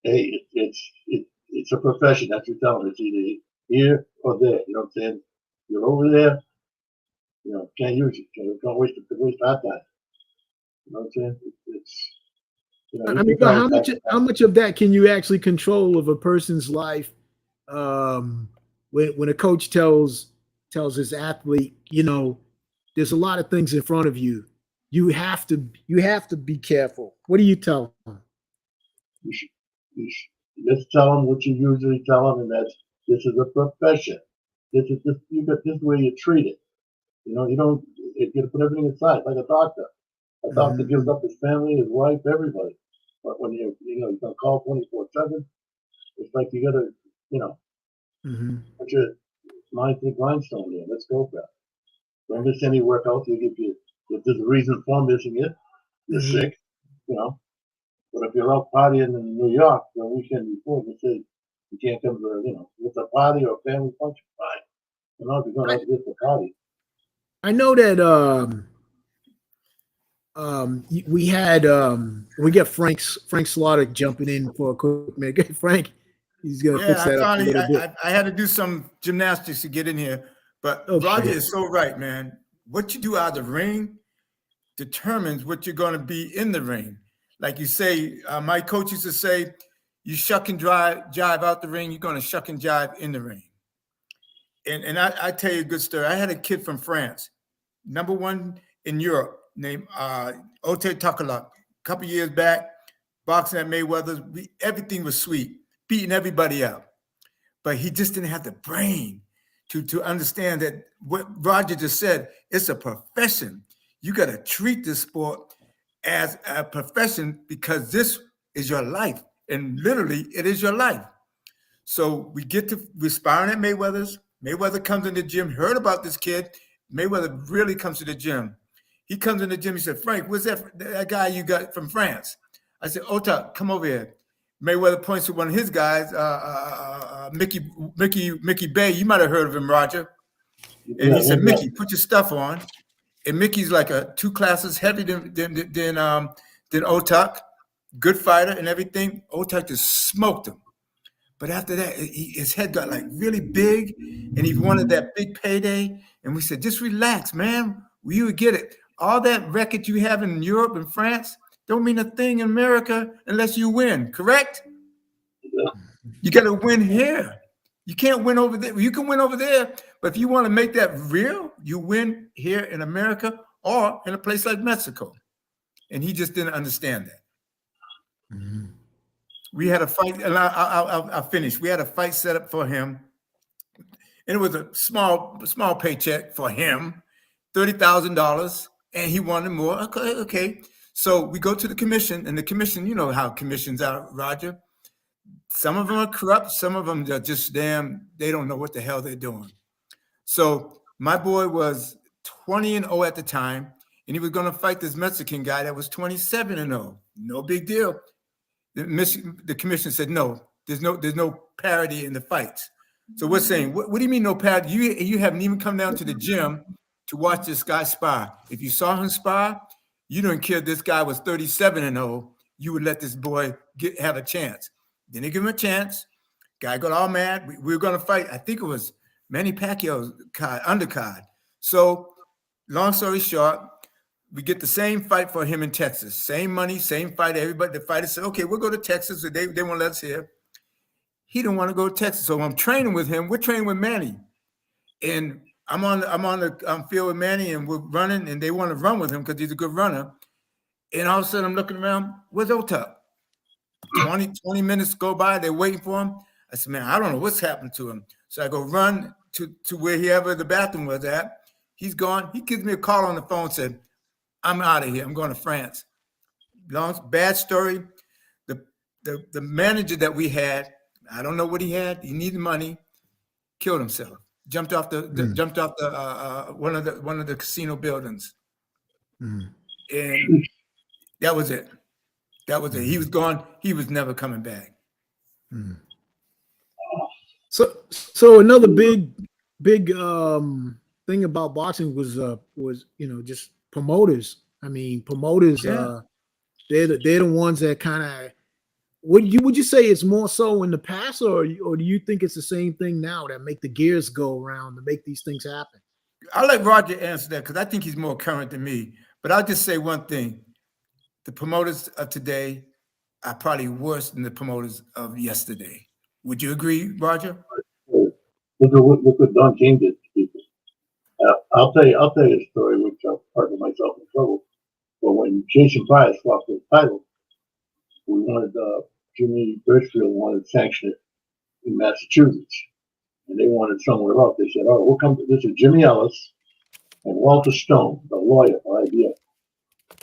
Hey, it's a profession. That's what you're telling me. It's either here or there. You know what I'm saying? You're over there. You know, can't use it. Don't waste our time. You know what I'm saying? It's you know, I mean, but how much of that can you actually control of a person's life? When a coach tells his athlete, you know, there's a lot of things in front of you. You have to be careful. What do you tell them? you should, just tell them what you usually tell them, and that's this is a profession. This is this way you treat it. You know, you don't you got to put everything aside like a doctor. A doctor gives up his family, his wife, everybody. But when you can call 24/7, it's like you got to put your mind to the grindstone there. Let's go for it. Don't miss any workouts. If there's a reason for missing it, you're sick. You know. But if you're out partying in New York the weekend before, you say you can't come to with a party or a family function, fine. You know, if you're going out just a party. I know that we get Frank Slaughter jumping in for a quick minute. Frank, he's gonna fix that up a little bit. I had to do some gymnastics to get in here, but Okay. Roger is so right, man. What you do out of the ring determines what you're going to be in the ring. Like you say, my coach used to say, you shuck and jive out the ring, you're going to shuck and jive in the ring. And I tell you a good story. I had a kid from France, #1 in Europe, named Ote Takalak. A couple years back, boxing at Mayweather's, everything was sweet, beating everybody out. But he just didn't have the brain to understand that what Roger just said, it's a profession. You got to treat this sport as a profession because this is your life. And literally, it is your life. So we're sparring at Mayweather's. Mayweather comes in the gym, heard about this kid. Mayweather really comes to the gym. He comes in the gym, he said, Frank, what's that guy you got from France? I said, Ota, come over here. Mayweather points to one of his guys, Mickey Bay. You might have heard of him, Roger. And he said, Mickey, put your stuff on. And Mickey's like 2 classes heavier than Otak. Good fighter and everything. Otak just smoked him. But after that, his head got like really big, and he wanted that big payday. And we said, just relax, man. You would get it. All that record you have in Europe and France don't mean a thing in America unless you win, correct? Yeah. You got to win here. You can't win over there. You can win over there, but if you want to make that real, you win here in America or in a place like Mexico. And he just didn't understand that. Mm-hmm. We had a fight, and I'll finish. We had a fight set up for him, and it was a small paycheck for him, $30,000, and he wanted more. Okay. So we go to the commission, and the commission, you know how commissions are, Roger. Some of them are corrupt. Some of them are just they don't know what the hell they're doing. So my boy was 20-0 at the time, and he was going to fight this Mexican guy that was 27-0. No big deal. The commission said, no, there's no parity in the fights. So we're saying, what do you mean no parity? You haven't even come down to the gym to watch this guy spar. If you saw him spar, you don't care if this guy was 37-0, you would let this boy have a chance. Then they give him a chance. Guy got all mad. We were going to fight. I think it was Manny Pacquiao's undercard. So long story short, we get the same fight for him in Texas. Same money, same fight. Everybody, the fighter said, okay, we'll go to Texas. They won't let us here. He didn't want to go to Texas. So I'm training with him. We're training with Manny. And I'm on the field with Manny, and we're running, and they want to run with him because he's a good runner. And all of a sudden I'm looking around, where's Otap? 20 minutes go by, they're waiting for him. I said, man, I don't know what's happened to him. So I go run to wherever the bathroom was at. He's gone. He gives me a call on the phone, said, I'm out of here. I'm going to France. Bad story. The manager that we had, I don't know what he had. He needed money. Killed himself. Jumped off one of the casino buildings. And that was it. That was it. He was gone. He was never coming back. So another big thing about boxing was just promoters. I mean, promoters. Yeah. They're the ones that kind of. Would you say it's more so in the past, or do you think it's the same thing now that make the gears go around to make these things happen? I'll let Roger answer that because I think he's more current than me. But I'll just say one thing: the promoters of today are probably worse than the promoters of yesterday. Would you agree, Roger? Look what Don King did to people. I'll tell you a story which I'll partner myself in trouble. But when Jason Price lost the title, we wanted Jimmy Birchfield wanted to sanction it in Massachusetts, and they wanted somewhere else. They said, "Oh, we'll come to this is Jimmy Ellis and Walter Stone, the lawyer for IBF."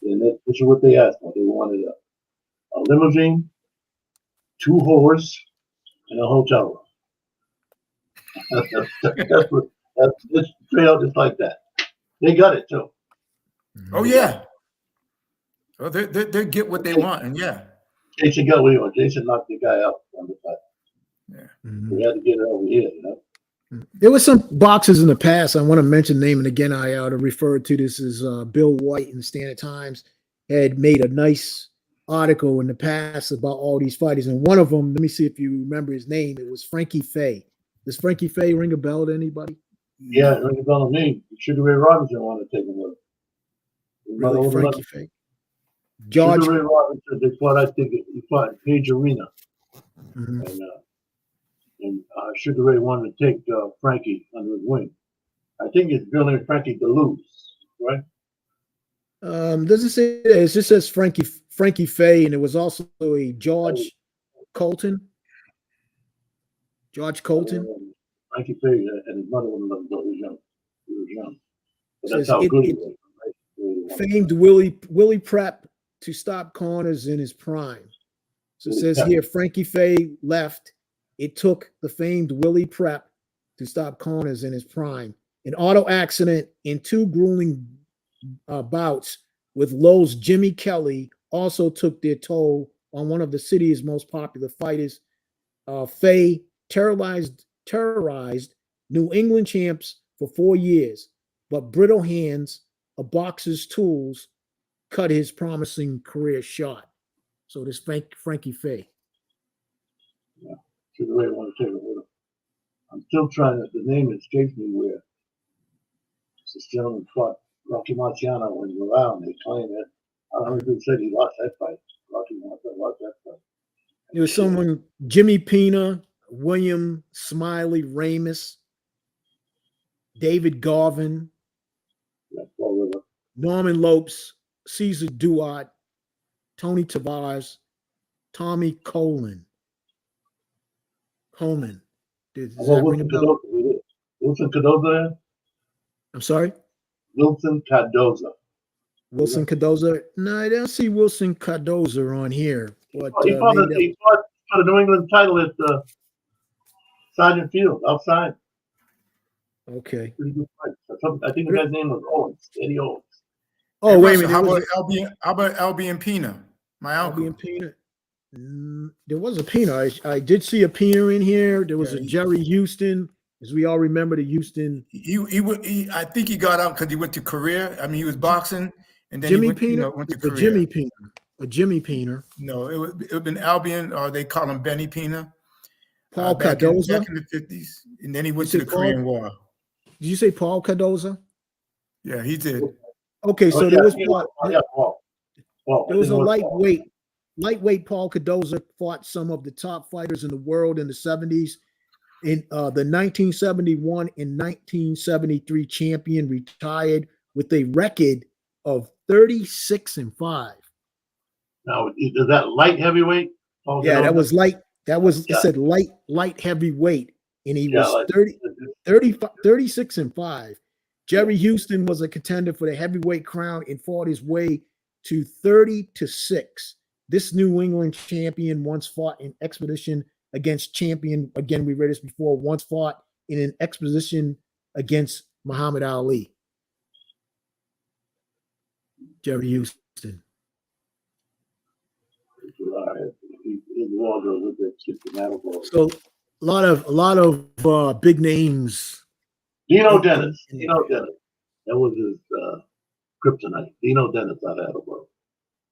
And this is what they asked for. They wanted a limousine, 2 whores, and a hotel room. that's just straight out just like that. They got it too. Oh yeah. Well, they get what they want, and yeah. Jason got what he wanted. Jason knocked the guy out on the side. Yeah. We had to get it over here, you know. There were some boxers in the past. I want to mention name, and again, I ought to refer to this as Bill White in the Standard Times had made a nice article in the past about all these fighters, and one of them, let me see if you remember his name. It was Frankie Faye. Does Frankie Faye ring a bell to anybody? Yeah, ring a bell to me. Sugar Ray Robinson wanted to take him with him. Really, Frankie Faye. George Sugar Ray Robinson. They fought. I think he fought in Page Arena, and Sugar Ray wanted to take Frankie under his wing. I think it's Billy and Frankie Duluth, right? Doesn't say that. It just says Frankie Faye, and it was also a George Colton. George Colton. Frankie Faye and his mother was young. He was young. But that's how good he was. Right? Famed Willie Prep to stop corners in his prime. So it says here Frankie Faye left. It took the famed Willie Prep to stop corners in his prime. An auto accident and 2 grueling bouts with Low's Jimmy Kelly also took their toll on one of the city's most popular fighters. Faye terrorized New England champs for 4 years, but brittle hands, a boxer's tools, cut his promising career short. So this Frankie Faye. Yeah, Sugar Ray wanted to take it with him. I'm still trying to, the name escapes me where this gentleman fought Rocky Marciano when he was around. They claim it. I don't know who said he lost that fight. Rocky Marciano lost that fight. There was someone, Jimmy Pena, William Smiley Ramus, David Garvin, Norman Lopes, Caesar Duart, Tony Tavares, Tommy Coleman. Does that ring a bell? Wilson Cardoza? I'm sorry? Wilson Cardoza. Wilson Cardoza? No, I don't see Wilson Cardoza on here. But he fought the New England title at Sergeant Field, outside. Okay. Pretty good fight. I think the guy's name was Owens, Eddie Owens. Oh, Hey, wait a Russell, minute. how about LB and Pena? My uncle. LB and Pena. There was a Pena. I did see a Pena in here. There was a Jerry Houston, as we all remember the Houston. I think he got out because he went to Korea. I mean, he was boxing, and then Jimmy he went, Pena. Went to A Korea. Jimmy Pena. No, it would have been Albion, or they call him Benny Pena. Paul back Cardoza. in the 50s, and then he went to the Korean War. Did you say Paul Cardoza? Yeah, he did. Okay, so there was Paul. There was a lightweight Paul Cardoza fought some of the top fighters in the world in the 70s. In the 1971 and 1973 champion retired with a record of 36-5. Now, is that light heavyweight? Yeah, that was light. That was it said light heavyweight, and he was 36-5. Jerry Houston was a contender for the heavyweight crown and fought his way to 30-6. This New England champion once fought in expedition against champion, again, we read this before, once fought in an expedition against Muhammad Ali. Jerry Houston. So a lot of big names. Dino Dennis. That was his kryptonite. Dino Dennis, I had about.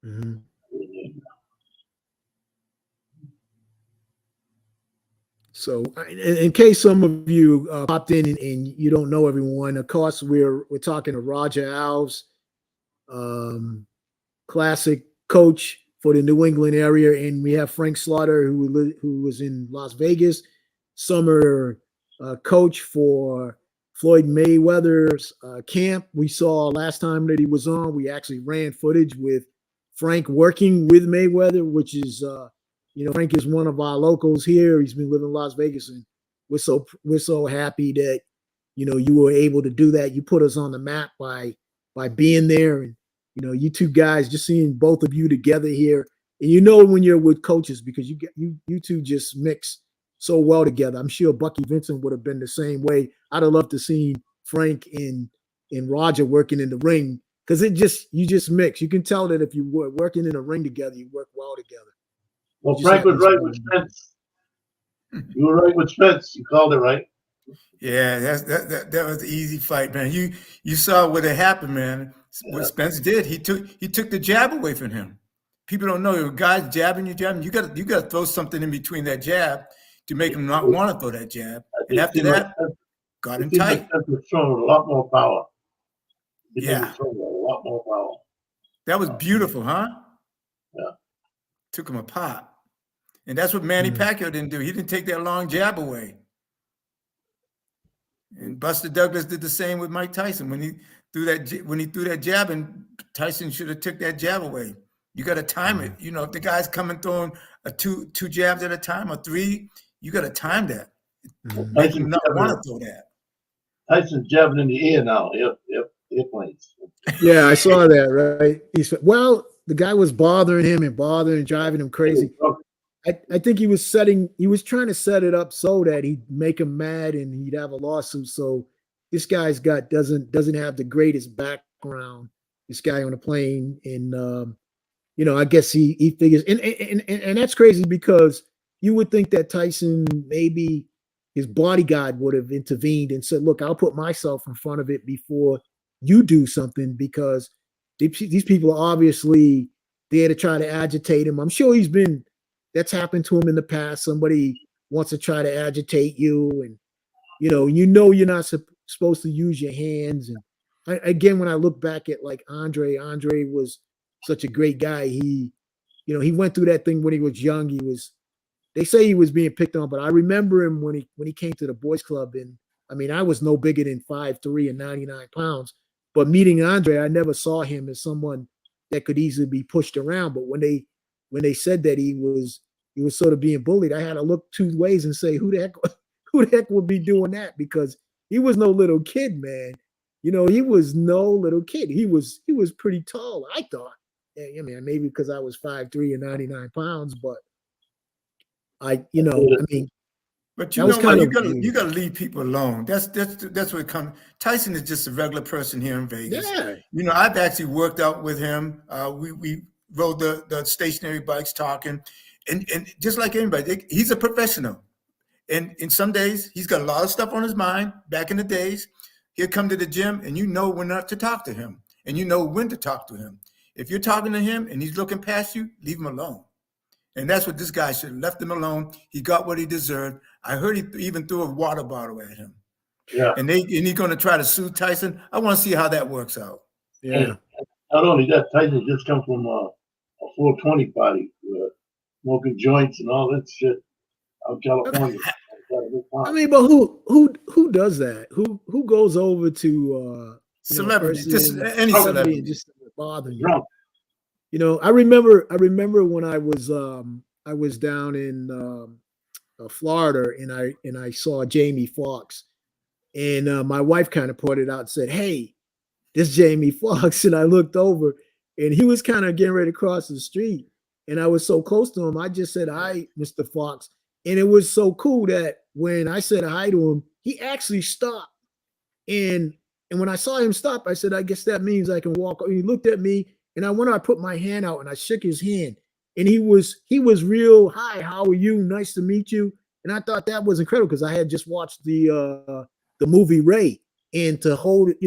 Mm-hmm. So, in case some of you popped in and you don't know everyone, of course we're talking to Roger Alves, classic coach for the New England area, and we have Frank Slaughter, who was in Las Vegas, summer coach for Floyd Mayweather's camp. We saw last time that he was on, we actually ran footage with Frank working with Mayweather, which is Frank is one of our locals here. He's been living in Las Vegas, and we're so happy that you were able to do that. You put us on the map by being there, and you two guys, just seeing both of you together here, and when you're with coaches, because you two just mix so well together. I'm sure Bucky Vincent would have been the same way. I'd have loved to see Frank and Roger working in the ring, because you just mix. You can tell that if you were working in a ring together, you work well together. Well, Frank was right with Spence. You were right with Spence. You called it right. Yeah, that was an easy fight, man. You saw what had happened, man. What Spence did, he took the jab away from him. People don't know, guys jabbing. You got to throw something in between that jab to make him not want to throw that jab. And after that, got him tight. Spence was throwing a lot more power. Yeah, a lot more power. That was beautiful, huh? Yeah, took him apart. And that's what Manny Pacquiao didn't do. He didn't take that long jab away. And Buster Douglas did the same with Mike Tyson when he threw that jab, and Tyson should have took that jab away. You got to time it. If the guy's coming throwing two jabs at a time or three, you got to time that. Make him not want to throw that. Tyson's jabbing in the air now. Airplanes. Yeah, I saw that. Right. The guy was bothering him and driving him crazy. I think he was trying to set it up so that he'd make him mad and he'd have a lawsuit. So this guy's doesn't have the greatest background. This guy on the plane, and I guess he figures, and that's crazy, because you would think that Tyson, maybe his bodyguard would have intervened and said, "Look, I'll put myself in front of it before you do something," because these people are obviously there to try to agitate him. I'm sure that's happened to him in the past. Somebody wants to try to agitate you, and you're not supposed to use your hands. And again, when I look back at like Andre was such a great guy. He went through that thing when he was young. They say he was being picked on, but I remember him when he came to the boys club, and I was no bigger than 5'3" and 99 pounds. But meeting Andre, I never saw him as someone that could easily be pushed around. But when they said that he was sort of being bullied, I had to look two ways and say, who the heck would be doing that? Because he was no little kid, man. He was no little kid. He was pretty tall, I thought. Maybe because I was 5'3" and 99 pounds, but But you know what, you got to leave people alone. That's what it comes. Tyson is just a regular person here in Vegas. Yeah. I've actually worked out with him. We rode the stationary bikes talking, and just like anybody, he's a professional. And in some days, he's got a lot of stuff on his mind. Back in the days, he'll come to the gym, and when not to talk to him, and when to talk to him. If you're talking to him and he's looking past you, leave him alone. And that's what this guy should have left him alone. He got what he deserved. I heard he even threw a water bottle at him. Yeah. And he's going to try to sue Tyson. I want to see how that works out. Yeah. And not only that, Tyson just come from a 420 party, smoking joints and all that shit out California. But who does that? Who goes over to celebrity, just any celebrity, and just bother you? I remember when I was down in Florida, and I saw Jamie Foxx. And my wife kind of pointed out and said, "Hey, this Jamie Foxx." And I looked over, and he was kind of getting ready to cross the street. And I was so close to him, I just said, "Hi, Mr. Fox." And it was so cool that when I said hi to him, he actually stopped. And when I saw him stop, I said, "I guess that means I can walk." And he looked at me, and I put my hand out and I shook his hand. And he was real. "Hi, how are you? Nice to meet you." And I thought that was incredible because I had just watched the movie Ray, and to hold it,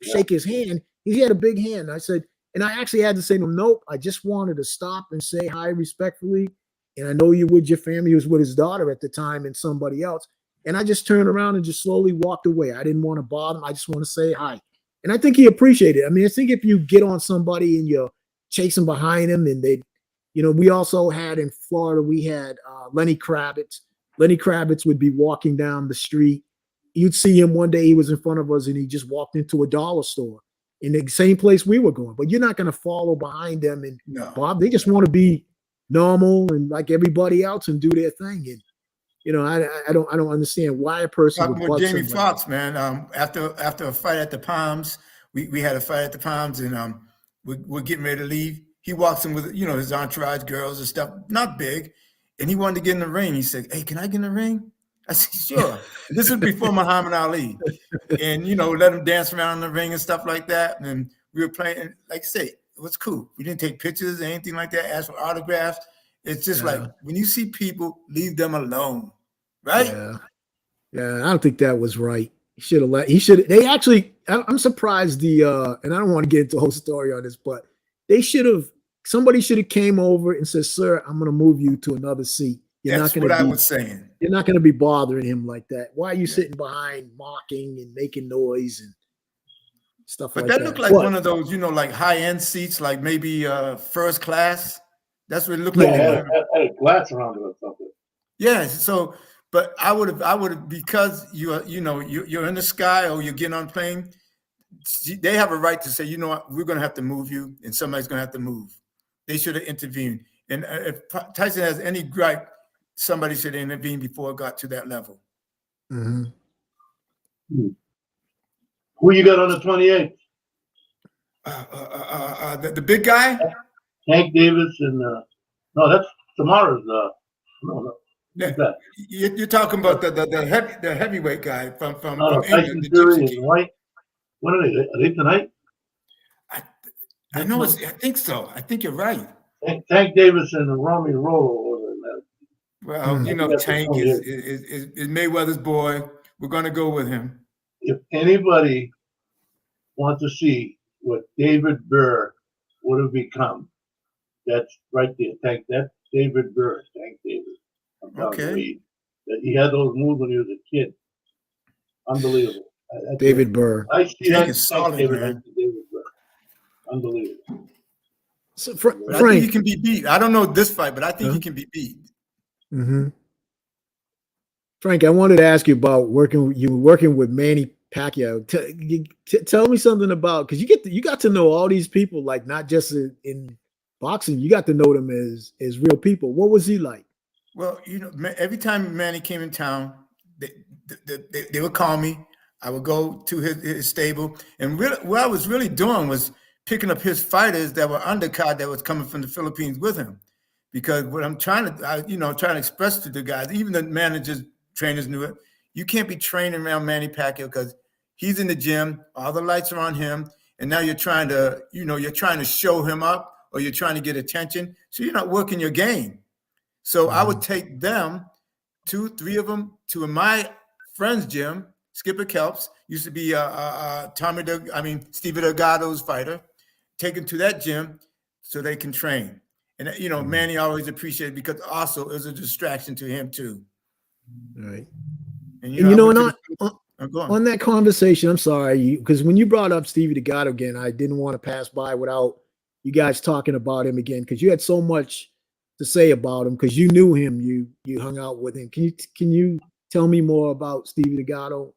shake his hand. He had a big hand. I said, and I actually had to say to him, "Nope, I just wanted to stop and say hi respectfully. And I know you with your family." He was with his daughter at the time and somebody else. And I just turned around and just slowly walked away. I didn't want to bother him. I just want to say hi. And I think he appreciated it. I mean, I think if you get on somebody and you're chasing behind him, and we also had in Florida, we had Lenny Kravitz. Lenny Kravitz would be walking down the street. You'd see him one day, he was in front of us and he just walked into a dollar store in the same place we were going. But you're not going to follow behind them and Bob. They just want to be normal and like everybody else and do their thing. And I don't understand why a person would bug Jamie somebody. Foxx, man. After a fight at the Palms, we had a fight at the Palms, and we're getting ready to leave. He walks in with his entourage, girls and stuff, not big, and he wanted to get in the ring. He said, "Hey, can I get in the ring?" I said, "Sure." This was before Muhammad Ali, and let him dance around in the ring and stuff like that. And we were playing, like I say, it was cool. We didn't take pictures or anything like that. Ask for autographs. It's just like when you see people, leave them alone. Right? Yeah. I don't think that was right. He should. They actually. I'm surprised. And I don't want to get into the whole story on this, but somebody should have came over and said, "Sir, I'm going to move you to another seat. That's what I was saying. You're not going to be bothering him like that. Why are you sitting behind, mocking and making noise and stuff like that?" But that looked like one of those, like high-end seats, like maybe first class. That's what it looked like. Yeah, had a glass around it or something. Yeah. So. But I would have because you're in the sky or you're getting on a plane. They have a right to say, "You know what, we're going to have to move you, and somebody's going to have to move." They should have intervened. And if Tyson has any gripe, somebody should intervene before it got to that level. Mm-hmm. Who you got on the 28th? The big guy, Tank Davis, and no, that's tomorrow's. No. You're talking about the heavyweight guy from Tyson England, Fury and White. When are they? Are they tonight? I know. I think so. I think you're right. Tank Davis and Romy Rollo. Well, Tank is Mayweather's boy. We're going to go with him. If anybody wants to see what David Burr would have become, that's right there. That's David Burr. Tank Davis. Okay. He had those moves when he was a kid. Unbelievable. David Burr. I see that. Solid, man. David Burr. Unbelievable. So, Frank, I think he can be beat. I don't know this fight, but I think he can be beat. Mm-hmm. Frank, I wanted to ask you about working with Manny Pacquiao. Tell me something about, because you got to know all these people, like not just in boxing. You got to know them as real people. What was he like? Well, every time Manny came in town, they would call me. I would go to his stable, and really, what I was really doing was picking up his fighters that were undercard that was coming from the Philippines with him, because what I'm trying to express to the guys, even the managers, trainers knew it. You can't be training around Manny Pacquiao because he's in the gym, all the lights are on him, and now you're trying to show him up, or you're trying to get attention, so you're not working your game. So I would take them, 2-3 of them, to my friend's gym. Skipper Kelps used to be Steve Delgado's fighter. Take him to that gym so they can train. And Manny always appreciated it because also it was a distraction to him too. Right. And on that conversation, I'm sorry, because when you brought up Stevie Delgado again, I didn't want to pass by without you guys talking about him again, because you had so much to say about him, because you knew him, you hung out with him. Can you tell me more about Stevie Delgado?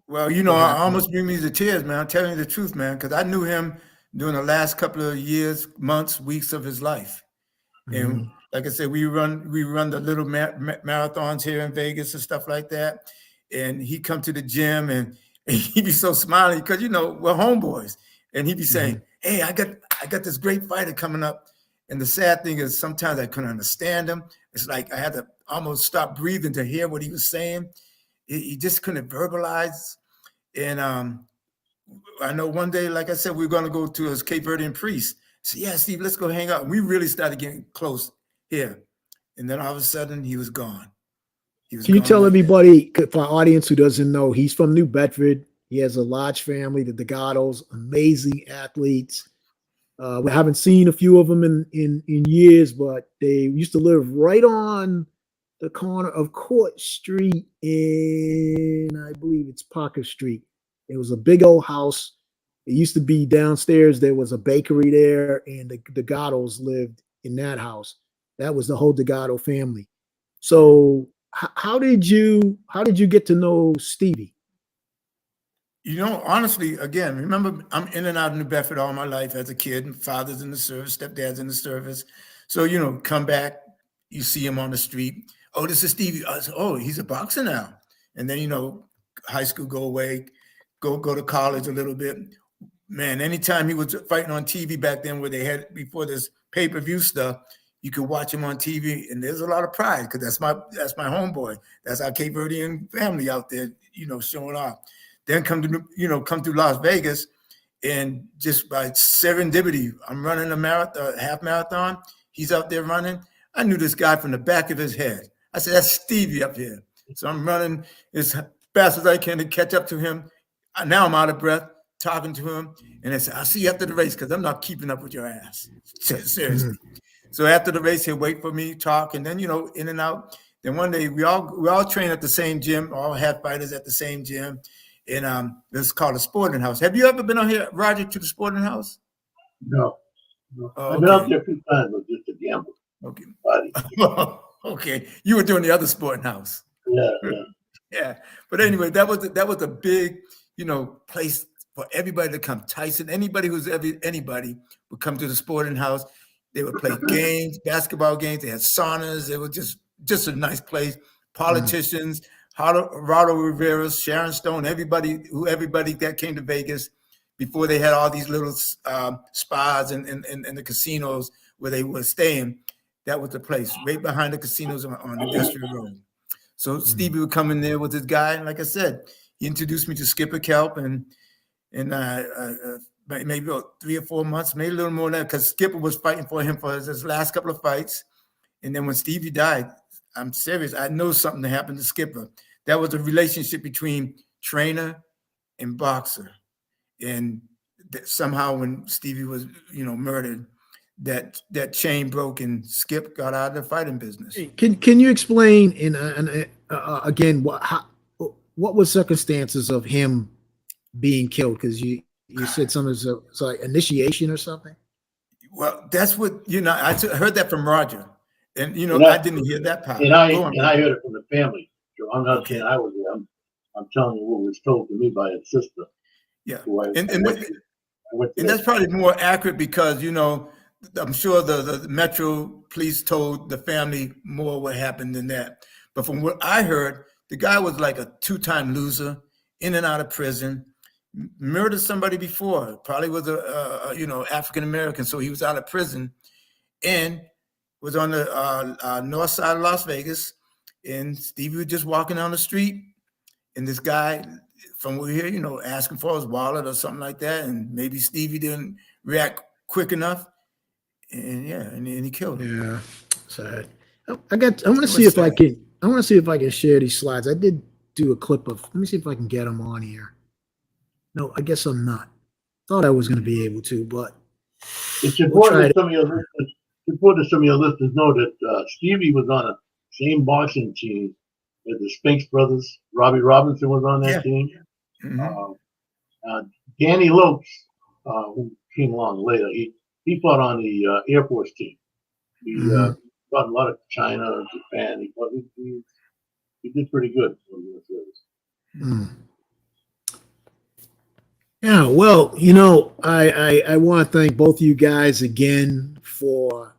Well, I almost bring me to tears, man. I'm telling you the truth, man, because I knew him during the last couple of years, months, weeks of his life. Mm-hmm. And like I said, we run the little marathons here in Vegas and stuff like that. and he come to the gym, and he'd be so smiling because we're homeboys, and he'd be saying, "Hey, I got this great fighter coming up." And the sad thing is sometimes I couldn't understand him. It's like I had to almost stop breathing to hear what he was saying. He just couldn't verbalize. And I know one day, like I said, we were going to go to his Cape Verdean priest. So yeah, Steve, let's go hang out. And we really started getting close here. And then all of a sudden he was gone. Can you tell everybody, for our audience who doesn't know, he's from New Bedford. He has a large family, the Delgados, amazing athletes. We haven't seen a few of them in years, but they used to live right on the corner of Court Street in, I believe it's Parker Street. It was a big old house. It used to be downstairs. There was a bakery there, and the Delgados lived in that house. That was the whole Delgado family. So how did you get to know Stevie? Honestly, again, remember, I'm in and out of New Bedford all my life as a kid. Father's in the service, stepdad's in the service. So, come back, you see him on the street. Oh, this is Stevie. Oh, he's a boxer now. And then, high school go away, go to college a little bit. Man, anytime he was fighting on TV back then, where they had, before this pay-per-view stuff, you could watch him on TV, and there's a lot of pride because that's my homeboy. That's our Cape Verdean family out there, showing off. Then come to Las Vegas, and just by serendipity, I'm running a marathon, half marathon. He's out there running. I knew this guy from the back of his head. I said, "That's Stevie up here." So I'm running as fast as I can to catch up to him. Now I'm out of breath talking to him, and I said, "I'll see you after the race because I'm not keeping up with your ass." Seriously. So after the race, he'll wait for me, talk, and then in and out. Then one day we all train at the same gym, all have fighters at the same gym. And this is called a sporting house. Have you ever been out here, Roger, to the sporting house? No. Oh, I've been out there a few times, but just to gamble. Okay. Okay. You were doing the other sporting house. Yeah. Yeah. But anyway, that was a big, place for everybody to come. Tyson, anybody anybody would come to the sporting house. They would play games, basketball games. They had saunas. It was just a nice place. Politicians. Rado Rivera, Sharon Stone, everybody that came to Vegas before they had all these little spas and the casinos where they were staying. That was the place, right behind the casinos on Industrial Road. So Stevie would come in there with his guy, and like I said, he introduced me to Skipper Kelp, and maybe about 3 or 4 months, maybe a little more than that, because Skipper was fighting for him for his last couple of fights, and then when Stevie died. I'm serious. I know something happened to Skipper. That was a relationship between trainer and boxer. And somehow when Stevie was, murdered, that chain broke and Skip got out of the fighting business. Can you explain again what was circumstances of him being killed? Because you said something, it's like initiation or something. Well, that's what I heard that from Roger. And I didn't hear that part. And I heard it from the family. So I'm not saying I was there. I'm telling you what was told to me by his sister. Yeah, and that's probably more accurate because I'm sure the Metro Police told the family more what happened than that. But from what I heard, the guy was like a 2-time loser, in and out of prison, murdered somebody before. Probably was a African American, so he was out of prison, and was on the north side of Las Vegas, and Stevie was just walking down the street, and this guy from over here, asking for his wallet or something like that, and maybe Stevie didn't react quick enough, and he killed him. Yeah, sad. I want to see if I can share these slides. I did do a clip of. Let me see if I can get them on here. No, I guess I'm not. Thought I was going to be able to, but it's important that some of your listeners know that Stevie was on the same boxing team as the Spinks brothers. Robbie Robinson was on that team. Mm-hmm. Danny Lopes, who came along later, he fought on the Air Force team. He fought a lot of China, Japan. He did pretty good in the service. Yeah, well, I want to thank both of you guys again for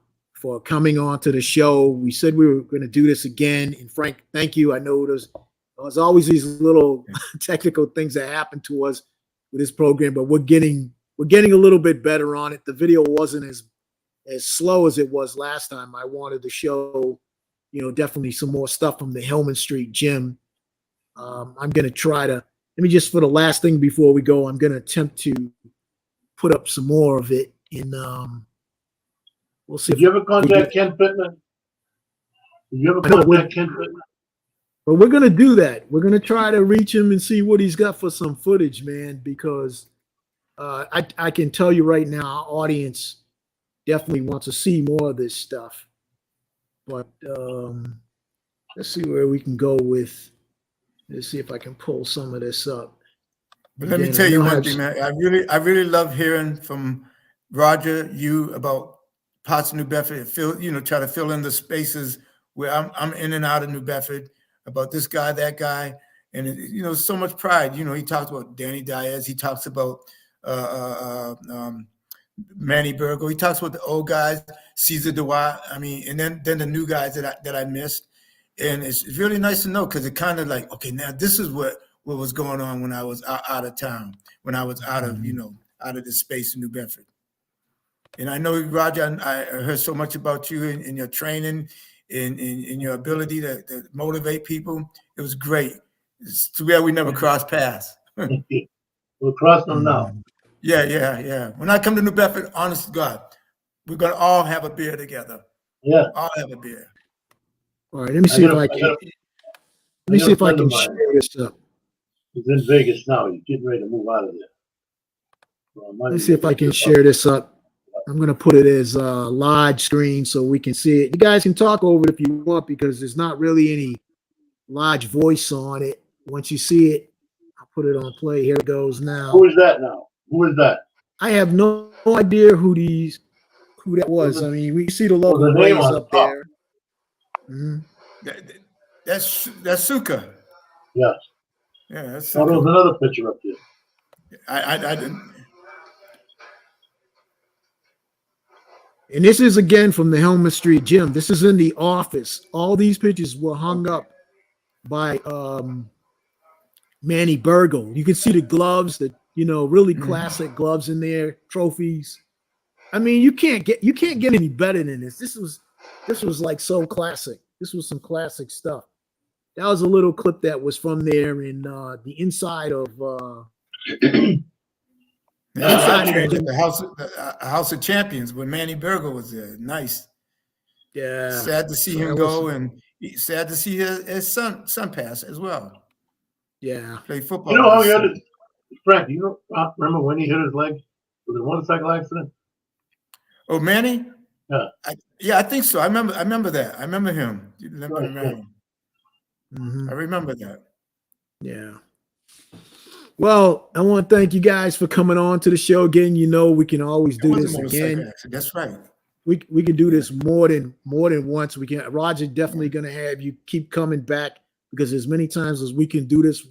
coming on to the show. We said we were going to do this again, and Frank, thank you. I know there's a There's always these little technical things that happen to us with this program, but we're getting a little bit better on it. The video wasn't as slow as it was last time. I wanted to show, definitely some more stuff from the Hillman Street gym. I'm going to try to, let me just, for the last thing before we go, I'm going to attempt to put up some more of it in, we'll see. Did you ever contact Ken Pittman? Did you ever contact Ken Pittman? But we're going to do that. We're going to try to reach him and see what he's got for some footage, man, because I can tell you right now, our audience definitely wants to see more of this stuff. But let's see where we can go with. Let's see if I can pull some of this up. But let me tell you one thing, man. I really love hearing from Roger, you, about parts of New Bedford. Try to fill in the spaces where I'm in and out of New Bedford, about this guy, that guy, and so much pride. He talks about Danny Diaz. He talks about Manny Burgo. He talks about the old guys, Cesar Duarte. I mean, and then the new guys that I missed. And it's really nice to know, because it kind of like, okay, now this is what was going on when I was out of town, when I was out of out of this space in New Bedford. And I know, Roger, I heard so much about you and your training, in your ability to motivate people. It was great. It's too bad we never crossed paths. We'll cross them now. Yeah. When I come to New Bedford, honest to God, we're gonna all have a beer together. Yeah. All have a beer. All right, let me see if I can. Let me see if I can share this up. He's in Vegas now. He's getting ready to move out of there. Let me see if I can share this up. I'm going to put it as a large screen so we can see it. You guys can talk over it if you want, because there's not really any large voice on it. Once you see it, I'll put it on play. Here it goes now. Who is that now? Who is that? I have no idea who that was. I mean, we see the logo raised up there. Mm-hmm. That's Suka. Yes. Yeah, that's Suka. Oh, there's another picture up there. I didn't. And this is again from the Hillman Street gym. This is in the office. All these pictures were hung up by Manny Burgo. You can see the gloves, really classic gloves in there, trophies. I mean, you can't get any better than this. This was like so classic. This was some classic stuff. That was a little clip that was from there in the inside of the House of Champions when Manny Burgo was there. Nice. Yeah. Sad to see him go, and sad to see his son pass as well. Yeah. Play football. You know how he hurt his, Frank, remember when he hit his leg? Was it a motorcycle accident? Oh, Manny? Yeah. I think so. I remember that. I remember him. Mm-hmm. I remember that. Yeah. Well, I want to thank you guys for coming on to the show again. We can always do this again. That's right. We can do this more than once. We can. Roger, definitely going to have you keep coming back, because as many times as we can do this,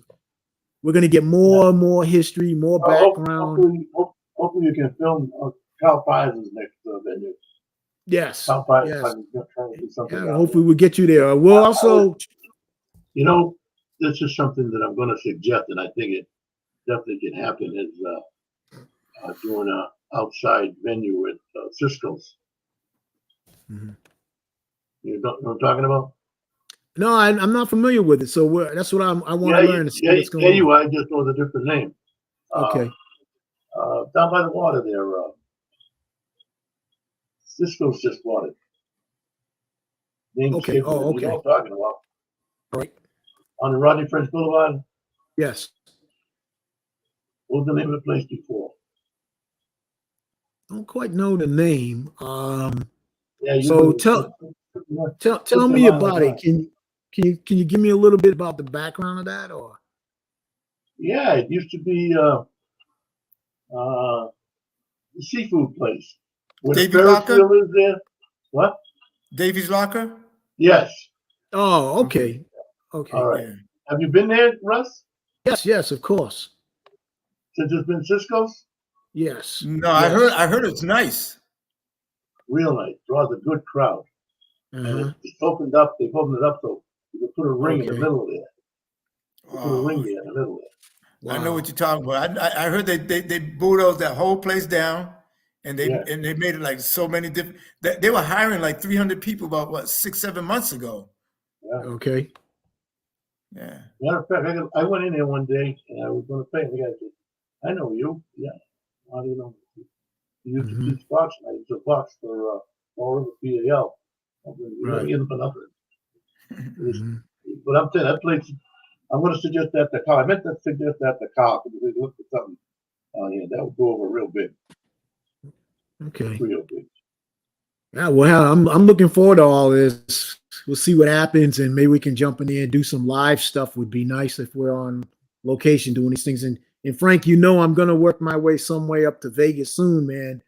we're going to get more and more history, more background. Hopefully you can film Cal Pizer's next venue. Yes. Cal Pizer, yes. trying to do something. Yeah, hopefully we'll get you there. We'll also. This is something that I'm going to suggest, and I think it definitely can happen, is doing an outside venue with Cisco's. Mm-hmm. You know what I'm talking about? No, I'm not familiar with it. So that's what I want to learn. Yeah, you are. I just know the different name. Okay. Down by the water there. Cisco's just bought it. Okay. Oh, okay. You know what I'm talking about? Right. On the Rodney French Boulevard? Yes. What was the name of the place before? Don't quite know the name. Yeah. So tell me about it. Can you give me a little bit about the background of that, or? Yeah, it used to be the seafood place. Davy's Locker is there. What? Davy's Locker. Yes. Oh, okay. Okay. All right. Yeah. Have you been there, Russ? Yes, of course. Since it's been Cisco's? Yes. No, yes. I heard it's nice. Real nice. Draws a good crowd. Uh-huh. And it's opened up. They've opened it up so you can put a ring in the middle there. They put a ring there in the middle there. I know Wow. what you're talking about. I heard they bulldozed that whole place down, and they Yeah. made it like so many different. They were hiring like 300 people about what 6-7 months ago. Yeah. Okay. Yeah. Matter of fact, I went in there one day and I was going to pay. And the guy said, "I know you." Yeah. How do you know? You used to Mhm. teach boxing. I used to box for all over PAL. You never Right. get him for nothing. Mhm. But I'm telling you, that place. I'm going to suggest that the car. I meant to suggest that the car because we looked at something here that would go over real big, Okay. real big. Yeah, well, I'm looking forward to all this. We'll see what happens, and maybe we can jump in there and do some live stuff. Would be nice if we're on location doing these things. And Frank, I'm gonna work my way some way up to Vegas soon, man.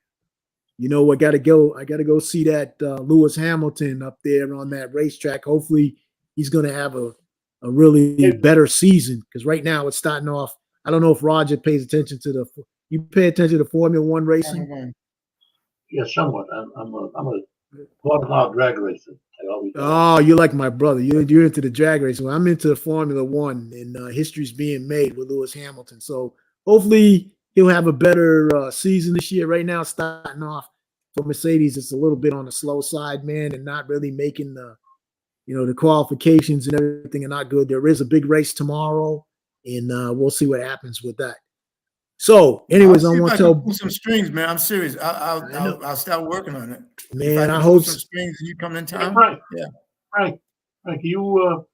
I gotta go. I gotta go see that Lewis Hamilton up there on that racetrack. Hopefully, he's gonna have a really better season because right now it's starting off. I don't know if Roger pays attention to the. You pay attention to Formula One racing? Yeah, somewhat. I'm a quarter-mile drag racer. I always Oh, you're like my brother. You're into the drag race. Well, I'm into the Formula One, and history's being made with Lewis Hamilton. So hopefully he'll have a better season this year. Right now, starting off for Mercedes, it's a little bit on the slow side, man, and not really making the qualifications and everything are not good. There is a big race tomorrow, and we'll see what happens with that. So, I'll anyways, I see if want I to can tell pull some strings, man. I'm serious. I know. I'll start working on it. If I Man, can I pull hope some strings and you come in Hey, town, Frank, yeah. Frank, you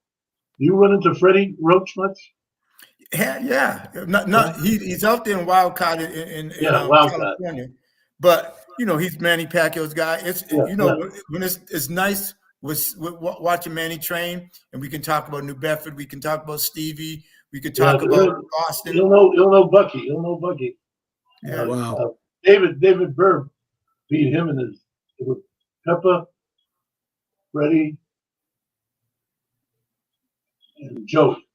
run into Freddie Roach much? Yeah. Not he's out there in Wildcat in Yeah, Wildcat. California, but he's Manny Pacquiao's guy. It's Yeah, yeah. when it's nice with watching Manny train, and we can talk about New Bedford, we can talk about Stevie, we could Yeah, talk about Boston. You'll know Bucky. You'll know Bucky. Yeah. Wow. David Burr beat him it was Pepper, Freddie, and Joey,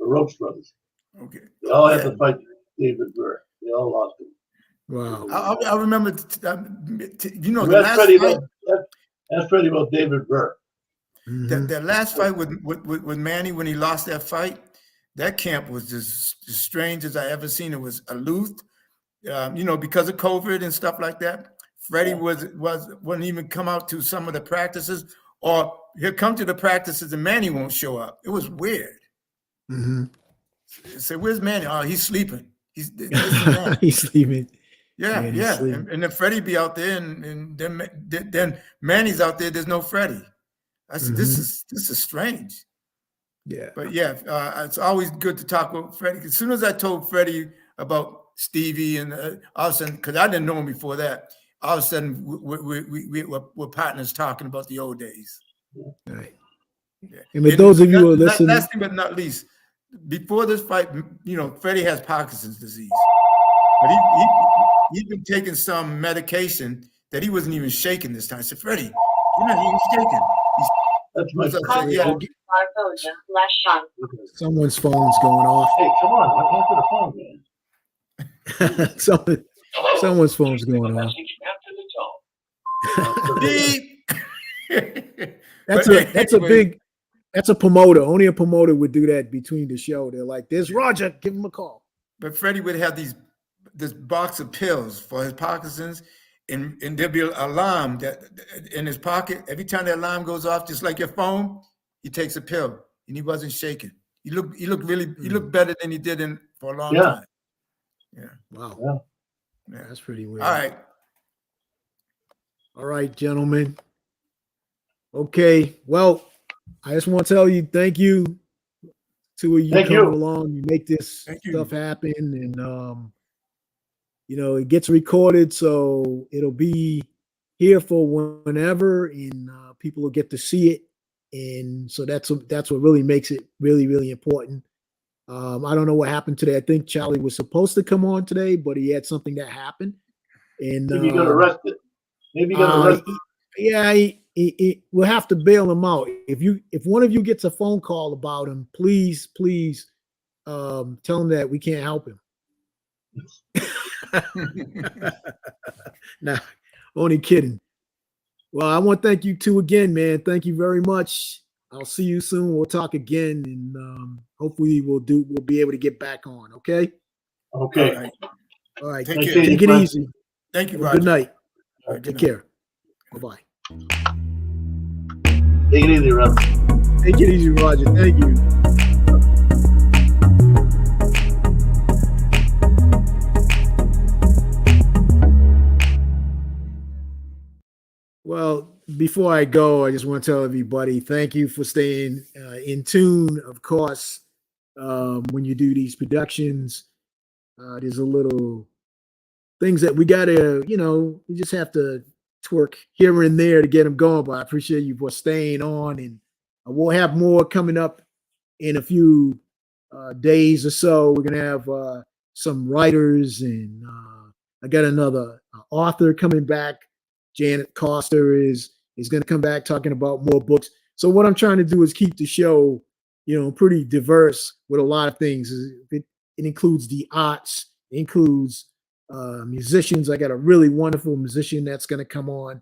the Roach brothers. Okay. They all had Yeah. to fight David Burr. They all lost him. Wow. I remember, the That's last Freddie fight. that's Freddie about David Burr. Mhm. That last fight with Manny when he lost that fight, that camp was just as strange as I ever seen. It was aloof, because of COVID and stuff like that. Freddie wouldn't even come out to some of the practices, or he'll come to the practices and Manny won't show up. It was weird. Mhm. Say, where's Manny? Oh, he's sleeping. He's this and that. He's sleeping. Yeah, Man, he's yeah. sleeping. And then Freddie be out there, and then Manny's out there. There's no Freddie. I said, this is strange. Yeah. But yeah, it's always good to talk with Freddie. As soon as I told Freddie about Stevie, and all of a sudden, because I didn't know him before that, all of a sudden we're partners talking about the old days. Right. Yeah. And with those of you who are listening, last thing but not least, before this fight, Freddie has Parkinson's disease, but he's been taking some medication that he wasn't even shaking this time. I said, Freddie, you're not even shaking. That's my Last shot. someone's phone's going off. Hey, come on, answer the phone, man. Someone's phone's going off. That's a promoter. Only a promoter would do that between the show. They're like, "There's Roger, give him a call." But Freddie would have this box of pills for his Parkinson's, and there'd be an alarm that in his pocket. Every time that alarm goes off, just like your phone, he takes a pill, and he wasn't shaking. He looked better than he did for a long time. Yeah. Wow. Yeah. That's pretty weird. All right, gentlemen. Okay. Well, I just want to tell you, thank you. Two of you coming along. You make this stuff happen, and it gets recorded, so it'll be here for whenever, and people will get to see it. And so that's what really makes it really, really important. I don't know what happened today. I think Charlie was supposed to come on today, but he had something that happened. And maybe he got arrested. Yeah, we'll have to bail him out. If one of you gets a phone call about him, please tell him that we can't help him. Nah, only kidding. Well, I want to thank you two again, man. Thank you very much. I'll see you soon. We'll talk again, and hopefully we'll be able to get back on. Okay. Okay. All right. All right. Take Thank care. you. Take it Friend. easy. Thank you, Have a Roger. good night. All right, Take good night. care. Bye-bye. Take it easy, Russ. Take it easy, Roger. Thank you. Well, before I go, I just want to tell everybody thank you for staying in tune. Of course, when you do these productions, there's a little things that we gotta, we just have to twerk here and there to get them going. But I appreciate you for staying on, and we'll have more coming up in a few days or so. We're gonna have some writers, and I got another author coming back. Janet Coster is going to come back talking about more books. So what I'm trying to do is keep the show, pretty diverse with a lot of things. It includes the arts, it includes musicians. I got a really wonderful musician that's going to come on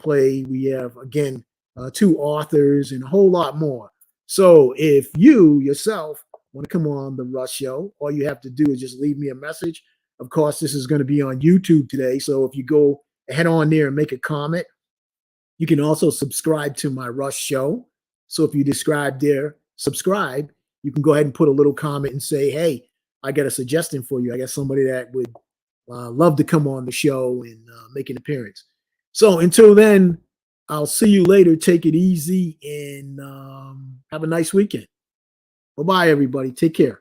play. We have again 2 authors and a whole lot more. So if you yourself want to come on the Russ Show, all you have to do is just leave me a message. Of course, this is going to be on YouTube today. So if you go head on there and make a comment, you can also subscribe to my Russ Show. So if you subscribe, you can go ahead and put a little comment and say, hey, I got a suggestion for you. I got somebody that would love to come on the show and make an appearance. So until then, I'll see you later. Take it easy and have a nice weekend. Bye-bye, everybody. Take care.